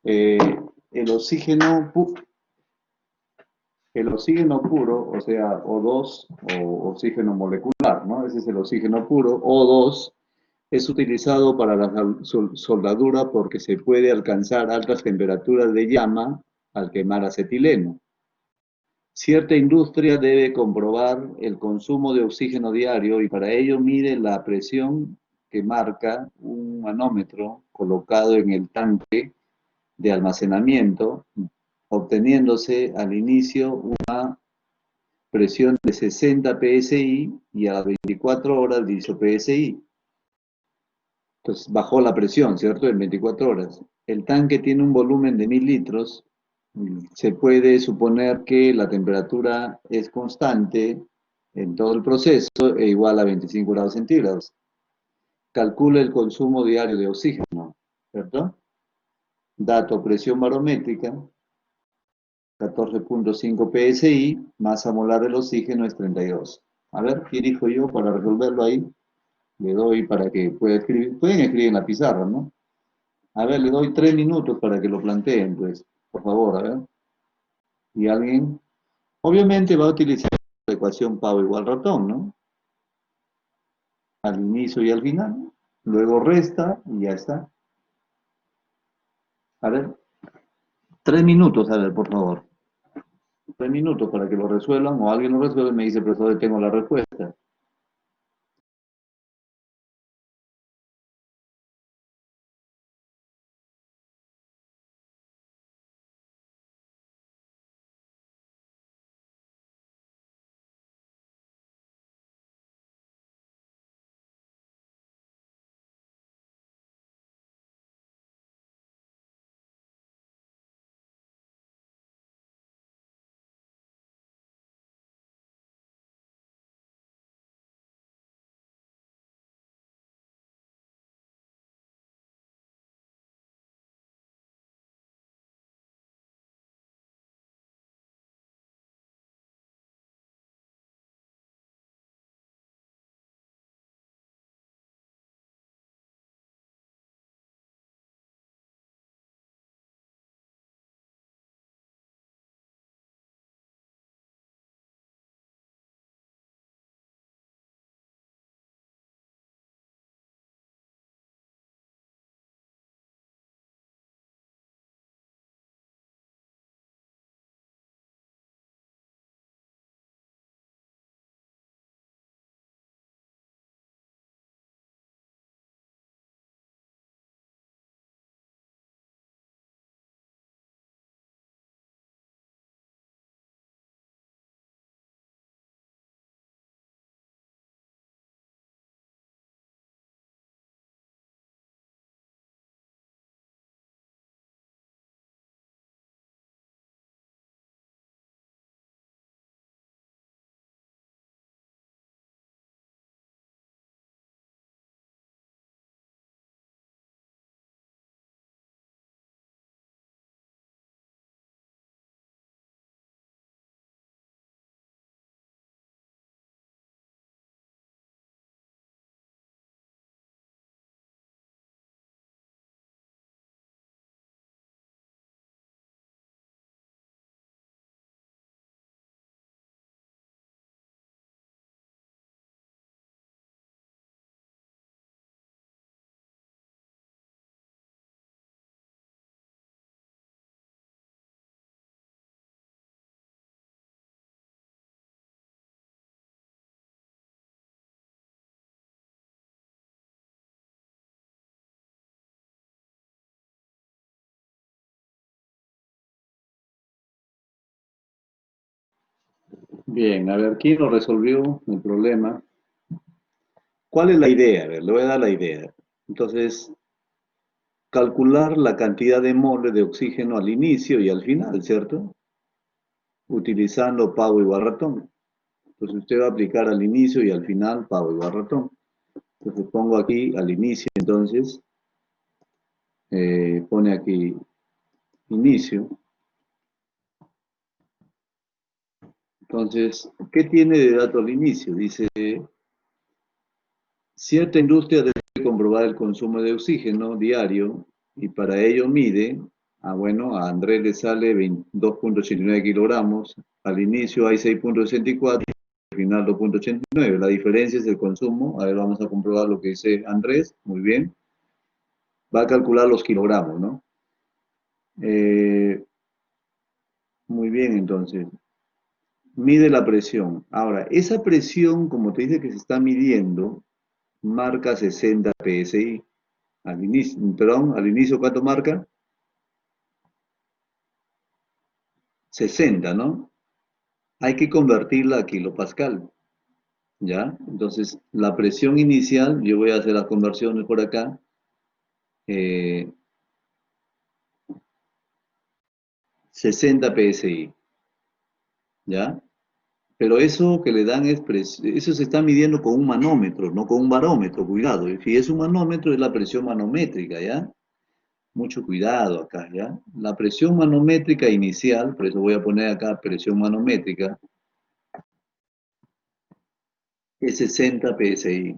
eh, el oxígeno, el oxígeno puro, o sea, O2 o oxígeno molecular, ¿no? Ese es el oxígeno puro. O2 es utilizado para la soldadura porque se puede alcanzar altas temperaturas de llama al quemar acetileno. Cierta industria debe comprobar el consumo de oxígeno diario y para ello mide la presión que marca un manómetro colocado en el tanque de almacenamiento, obteniéndose al inicio una presión de 60 psi y a las 24 horas 10 psi. Entonces bajó la presión, ¿cierto? En 24 horas. El tanque tiene un volumen de 1000 litros. Se puede suponer que la temperatura es constante en todo el proceso e igual a 25 grados centígrados. Calcula el consumo diario de oxígeno, ¿cierto? Dato, presión barométrica, 14.5 psi, masa molar del oxígeno es 32. A ver, ¿qué dijo yo para resolverlo ahí? Le doy para que pueda escribir. Pueden escribir en la pizarra, ¿no? A ver, le doy 3 minutos para que lo planteen, pues. Por favor, a ver. ¿Y alguien? Obviamente va a utilizar la ecuación pavo igual ratón, ¿no? Al inicio y al final. Luego resta y ya está. A ver, 3 minutos, a ver, por favor. 3 minutos para que lo resuelvan o alguien lo resuelve y me dice, profesor, tengo la respuesta. Bien, a ver, ¿quién lo resolvió el problema? ¿Cuál es la idea? A ver, le voy a dar la idea. Entonces, calcular la cantidad de moles de oxígeno al inicio y al final, ¿cierto? Utilizando pavo igual ratón. Entonces usted va a aplicar al inicio y al final pavo igual ratón. Entonces pongo aquí al inicio, entonces, pone aquí inicio. Entonces, ¿qué tiene de dato al inicio? Dice, cierta industria debe comprobar el consumo de oxígeno diario y para ello mide, bueno, a Andrés le sale 2,89 kilogramos, al inicio hay 6,64, al final 2,89. La diferencia es el consumo. A ver, vamos a comprobar lo que dice Andrés, muy bien. Va a calcular los kilogramos, ¿no? Muy bien, entonces. Mide la presión. Ahora, esa presión, como te dice que se está midiendo, marca 60 PSI. Al inicio, perdón, al inicio, ¿cuánto marca? 60, ¿no? Hay que convertirla a kilopascal, ¿ya? Entonces, la presión inicial, yo voy a hacer las conversiones por acá, eh, 60 PSI, ¿ya? Pero eso que le dan es, eso se está midiendo con un manómetro, no con un barómetro, cuidado. Si es un manómetro, es la presión manométrica, ¿ya? Mucho cuidado acá, ¿ya? La presión manométrica inicial, por eso voy a poner acá presión manométrica, es 60 PSI.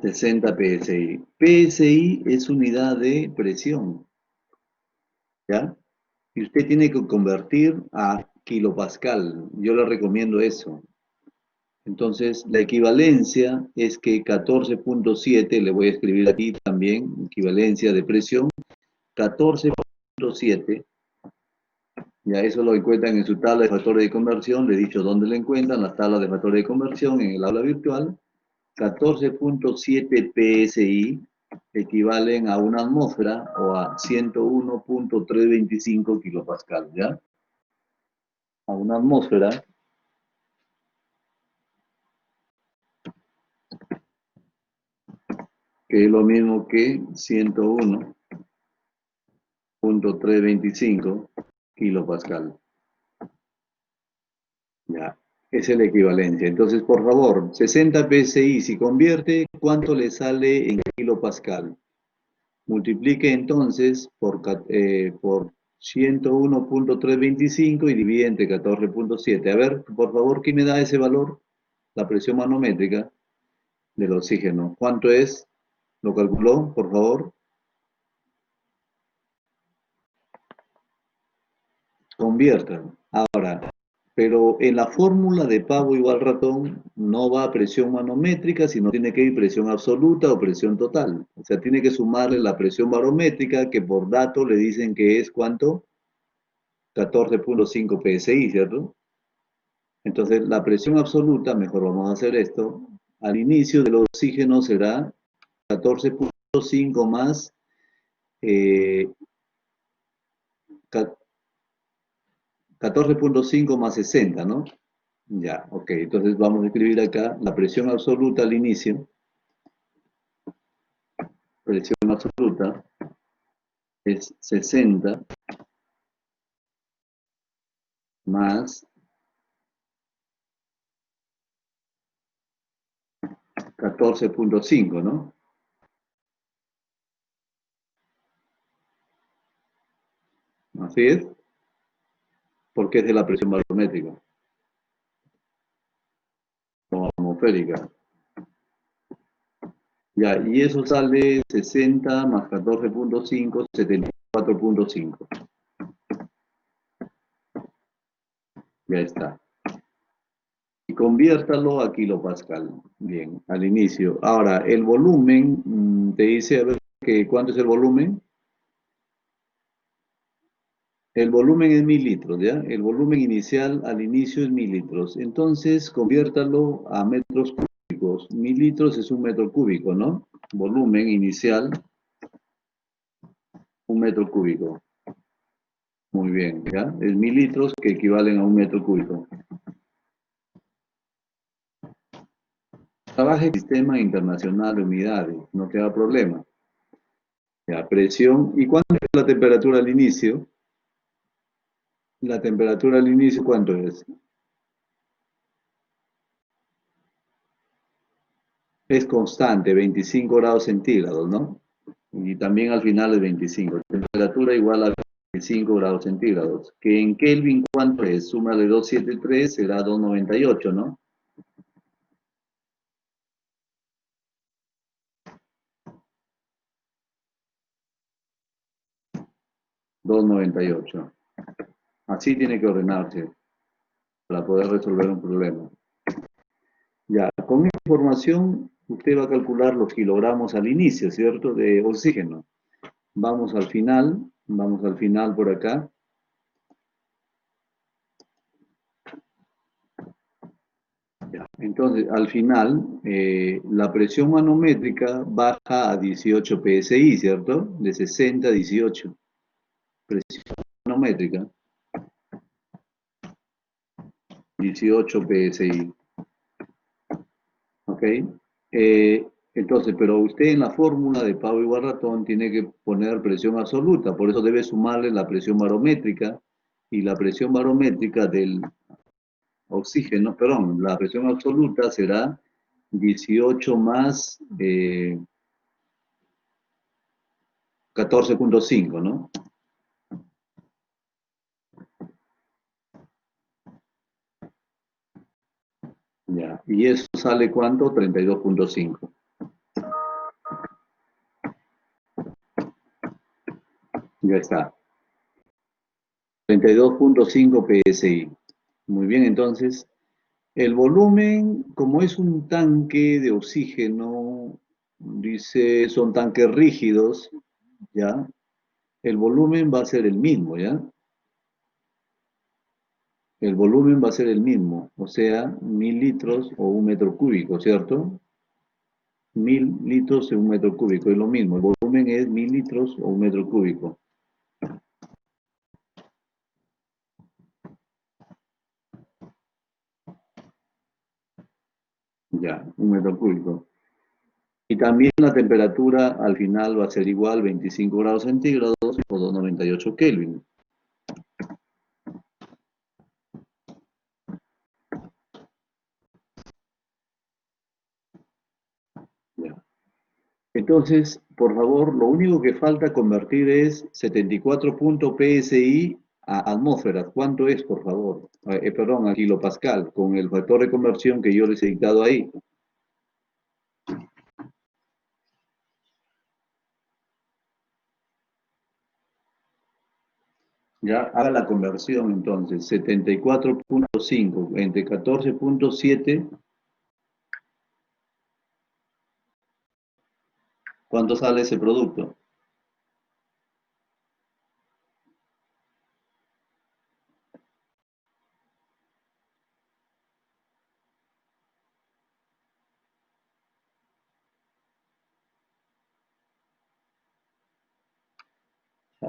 60 PSI. PSI es unidad de presión, ¿ya? Y usted tiene que convertir a kilopascal. Yo le recomiendo eso. Entonces, la equivalencia es que 14,7, le voy a escribir aquí también, equivalencia de presión, 14,7, ya eso lo encuentran en su tabla de factores de conversión, le he dicho dónde lo encuentran, las tablas de factores de conversión en el aula virtual, 14,7 PSI equivalen a una atmósfera o a 101,325 kilopascal, ¿ya? A una atmósfera, que es lo mismo que 101,325 kilopascal. Ya, esa es la equivalencia. Entonces, por favor, 60 PSI, si convierte, ¿cuánto le sale en kilopascal? Multiplique entonces por 101,325 y divide entre 14,7. A ver, por favor, ¿quién me da ese valor? La presión manométrica del oxígeno. ¿Cuánto es? ¿Lo calculó, por favor? Conviertan. Ahora, pero en la fórmula de pavo igual ratón no va a presión manométrica, sino tiene que ir presión absoluta o presión total. O sea, tiene que sumarle la presión barométrica, que por dato le dicen que es ¿cuánto? 14,5 PSI, ¿cierto? Entonces, la presión absoluta, mejor vamos a hacer esto, al inicio del oxígeno será 14,5 más 14,5 más 60, ¿no? Ya, ok. Entonces vamos a escribir acá la presión absoluta al inicio. Presión absoluta es 60 más 14,5, ¿no? Así es, porque es de la presión barométrica o atmosférica. Ya, y eso sale 60 más 14,5, 74,5. Ya está. Y conviértalo a kilopascal. Bien, al inicio. Ahora, el volumen, te dice, a ver, ¿cuánto es el volumen? El volumen es 1000 litros, ¿ya? El volumen inicial al inicio es 1000 litros. Entonces, conviértalo a metros cúbicos. 1000 litros es un metro cúbico, ¿no? Volumen inicial, un metro cúbico. Muy bien, ¿ya? Es 1000 litros que equivalen a un metro cúbico. Trabaja el sistema internacional de unidades, no te da problema. Ya, presión. ¿Y cuánto es la temperatura al inicio? La temperatura al inicio, ¿cuánto es? Es constante, 25 grados centígrados, ¿no? Y también al final es 25. Temperatura igual a 25 grados centígrados. Que en Kelvin, ¿cuánto es? Suma de 273 será 298, ¿no? 298. Así tiene que ordenarse para poder resolver un problema. Ya, con esta información usted va a calcular los kilogramos al inicio, ¿cierto? De oxígeno. Vamos al final por acá. Ya, entonces, al final, la presión manométrica baja a 18 psi, ¿cierto? De 60 a 18. Presión manométrica, 18 psi. ¿Ok? Entonces, pero usted en la fórmula de Pau igual ratón tiene que poner presión absoluta, por eso debe sumarle la presión barométrica y la presión barométrica del oxígeno, perdón, la presión absoluta será 18 más 14,5, ¿no? Ya, y eso sale ¿cuánto? 32,5. Ya está. 32,5 psi. Muy bien, entonces, el volumen, como es un tanque de oxígeno, dice, son tanques rígidos, ¿ya? El volumen va a ser el mismo, ¿ya? El volumen va a ser el mismo, o sea, 1.000 litros o 1 metro cúbico, ¿cierto? 1.000 litros en 1 metro cúbico, es lo mismo. El volumen es 1.000 litros o 1 metro cúbico. Ya, 1 metro cúbico. Y también la temperatura al final va a ser igual, 25 grados centígrados o 298 Kelvin. Ya. Entonces, por favor, lo único que falta convertir es 74 PSI a atmósferas. ¿Cuánto es, por favor? Perdón, a kilopascal, con el factor de conversión que yo les he dictado ahí. Ya, haga la conversión entonces. 74,5 entre 14,7. ¿Cuánto sale ese producto?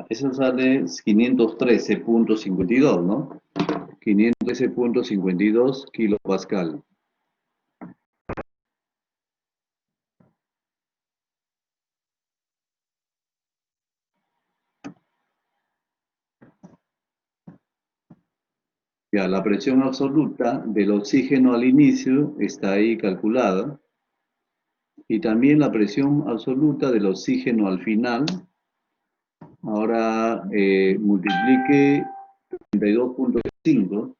Eso sale 513,52, ¿no? 513,52 kilopascal. Ya, la presión absoluta del oxígeno al inicio está ahí calculada. Y también la presión absoluta del oxígeno al final. Ahora multiplique 32,5.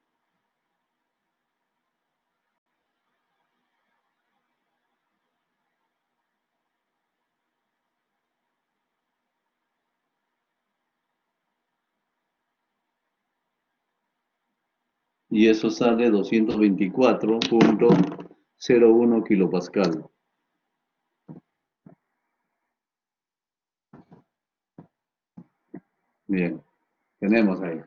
Y eso sale 224,01 kilopascal. Bien, tenemos ahí.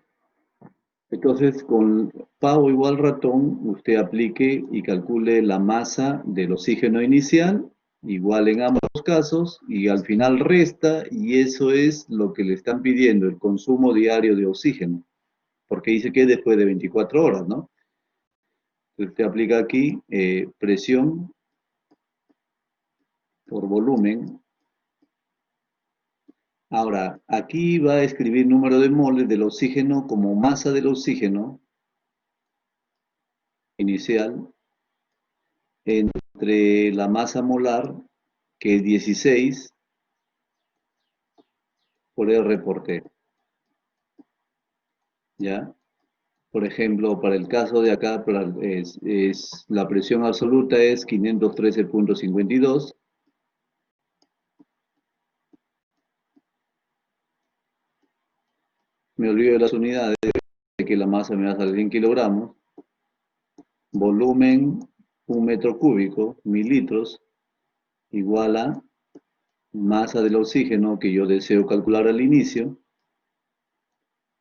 Entonces, con pavo igual ratón, usted aplique y calcule la masa del oxígeno inicial, igual en ambos casos, y al final resta, y eso es lo que le están pidiendo, el consumo diario de oxígeno, porque dice que es después de 24 horas, ¿no? Usted aplica aquí presión por volumen. Ahora, aquí va a escribir número de moles del oxígeno como masa del oxígeno inicial entre la masa molar, que es 16, por R por T. ¿Ya? Por ejemplo, para el caso de acá, la presión absoluta es 513.52. Me olvido de las unidades, de que la masa me va a salir en kilogramos. Volumen, 1 metro cúbico, 1000 litros, igual a masa del oxígeno que yo deseo calcular al inicio.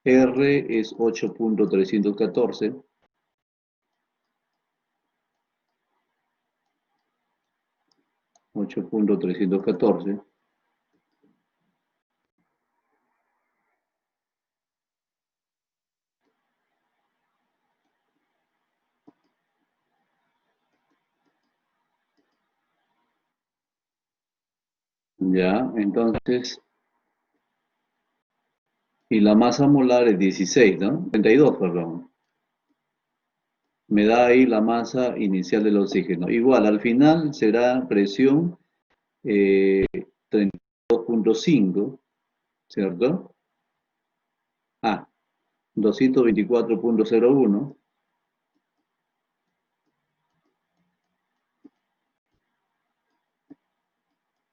R es 8.314. 8.314. Ya, entonces, y la masa molar es 16, ¿no? 32, perdón. Me da ahí la masa inicial del oxígeno. Igual, al final será presión 32.5, ¿cierto? Ah, 224.01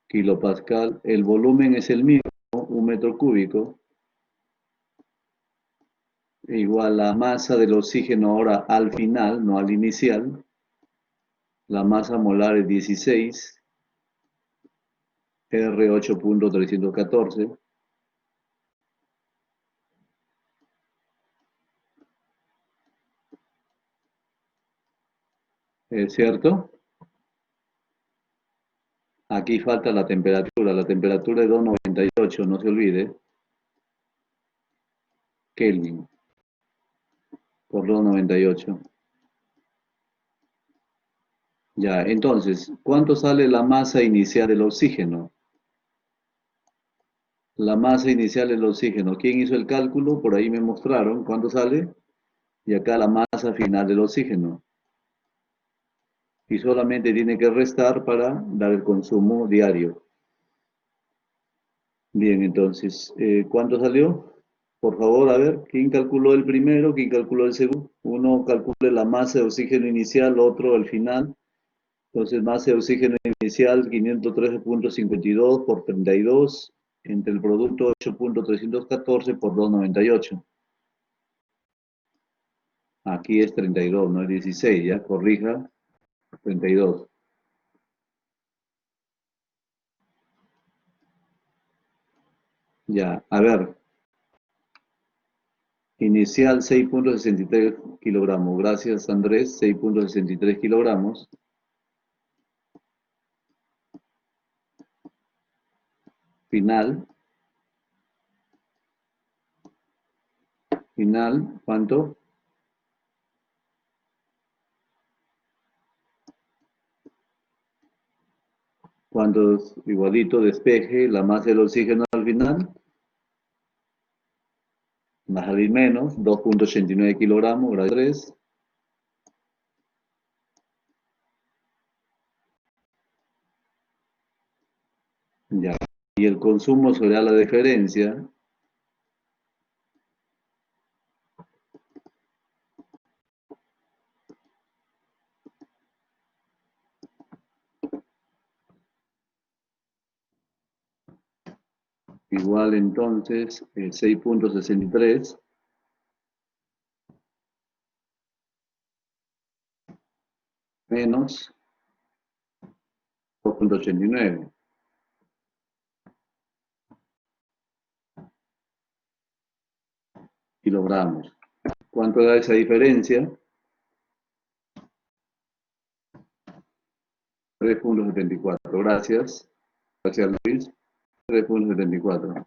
kilopascal. El volumen es el mismo, 1 metro cúbico, igual la masa del oxígeno ahora al final, no al inicial. La masa molar es 16, R 8.314. ¿Es cierto? Aquí falta la temperatura. La temperatura es 298, no se olvide. Kelvin por 298. Ya, entonces, ¿cuánto sale la masa inicial del oxígeno? La masa inicial del oxígeno. ¿Quién hizo el cálculo? Por ahí me mostraron cuánto sale. Y acá la masa final del oxígeno. Y solamente tiene que restar para dar el consumo diario. Bien, entonces, ¿cuánto salió? Por favor, a ver, ¿quién calculó el primero? ¿Quién calculó el segundo? Uno calcule la masa de oxígeno inicial, otro el final. Entonces, masa de oxígeno inicial 513.52 por 32, entre el producto 8.314 por 298. Aquí es 32, no es 16, ya, corrija, 32. Ya, a ver, inicial 6.63 kilogramos. Gracias, Andrés, 6.63 kilogramos. Final, ¿cuánto? Cuando es igualito despeje la masa del oxígeno al final, va a salir menos, 2.89 kilogramos, grado 3. Ya. Y el consumo será la diferencia. Igual entonces 6.63 menos 2.89 kilogramos. ¿Cuánto da esa diferencia? 3.74. Gracias. Gracias, Luis. 3.74.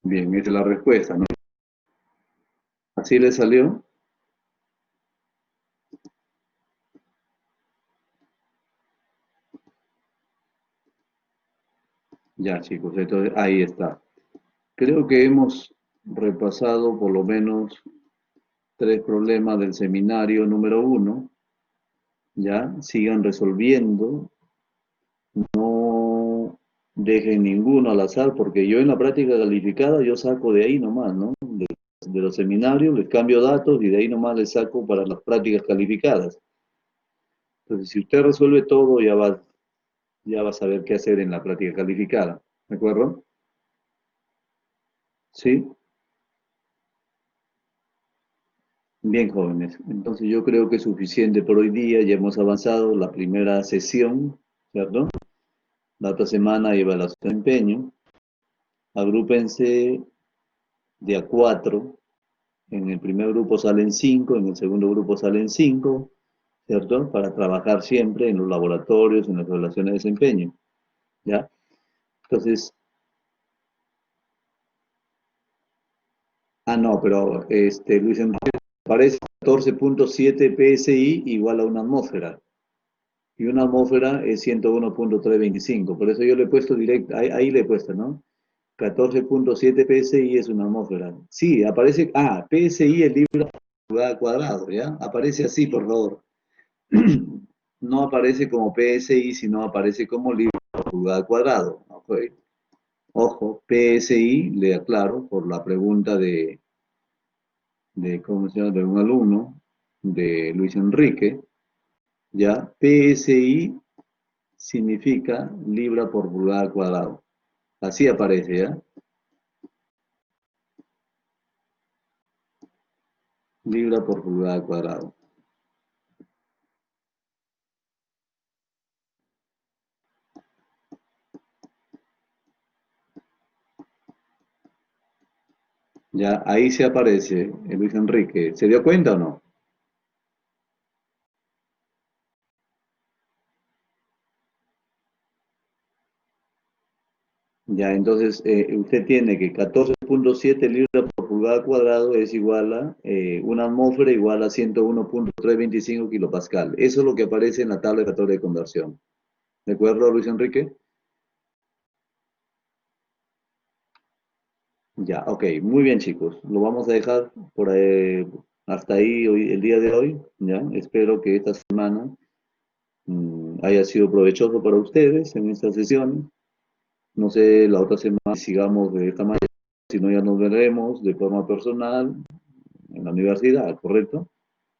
Bien, esa es la respuesta, ¿no? ¿Así le salió? Ya, chicos, entonces ahí está. Creo que hemos repasado por lo menos 3 problemas del seminario número 1. Ya, sigan resolviendo, no dejen ninguno al azar, porque yo en la práctica calificada yo saco de ahí nomás, ¿no? De los seminarios les cambio datos y de ahí nomás les saco para las prácticas calificadas. Entonces, si usted resuelve todo, ya va a saber qué hacer en la práctica calificada. ¿De acuerdo? ¿Sí? Bien, jóvenes. Entonces yo creo que es suficiente por hoy día. Ya hemos avanzado la primera sesión, ¿cierto? La otra semana evaluación de desempeño. Agrúpense de a 4. En el primer grupo salen 5, en el segundo grupo salen 5, ¿cierto? Para trabajar siempre en los laboratorios, en las evaluaciones de desempeño, ¿ya? Entonces, no, pero Luis Enrique, parece 14.7 PSI igual a una atmósfera. Y una atmósfera es 101.325. Por eso yo le he puesto directo, ahí le he puesto, ¿no? 14.7 PSI es una atmósfera. Sí, aparece, PSI es libra por pulgada cuadrado, ¿ya? Aparece así, por favor. No aparece como PSI, sino aparece como libra por pulgada cuadrado. Okay. Ojo, PSI, le aclaro, por la pregunta ¿cómo se llama?, de un alumno, de Luis Enrique, ¿ya? PSI significa libra por pulgada cuadrado. Así aparece, ¿ya? Libra por pulgada cuadrado. Ya, ahí se aparece Luis Enrique. ¿Se dio cuenta o no? Ya, entonces usted tiene que 14.7 libras por pulgada cuadrado es igual a una atmósfera igual a 101.325 kilopascal. Eso es lo que aparece en la tabla de factor de conversión. ¿De acuerdo, Luis Enrique? Ya, ok, muy bien, chicos. Lo vamos a dejar por hasta ahí hoy, el día de hoy. Ya, espero que esta semana haya sido provechoso para ustedes en esta sesión. No sé, la otra semana sigamos de esta manera, si no ya nos veremos de forma personal en la universidad, ¿correcto?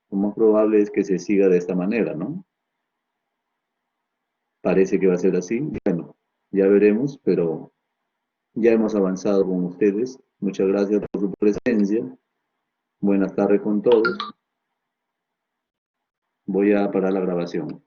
Lo más probable es que se siga de esta manera, ¿no? Parece que va a ser así. Bueno, ya veremos, pero ya hemos avanzado con ustedes. Muchas gracias por su presencia. Buenas tardes con todos. Voy a parar la grabación.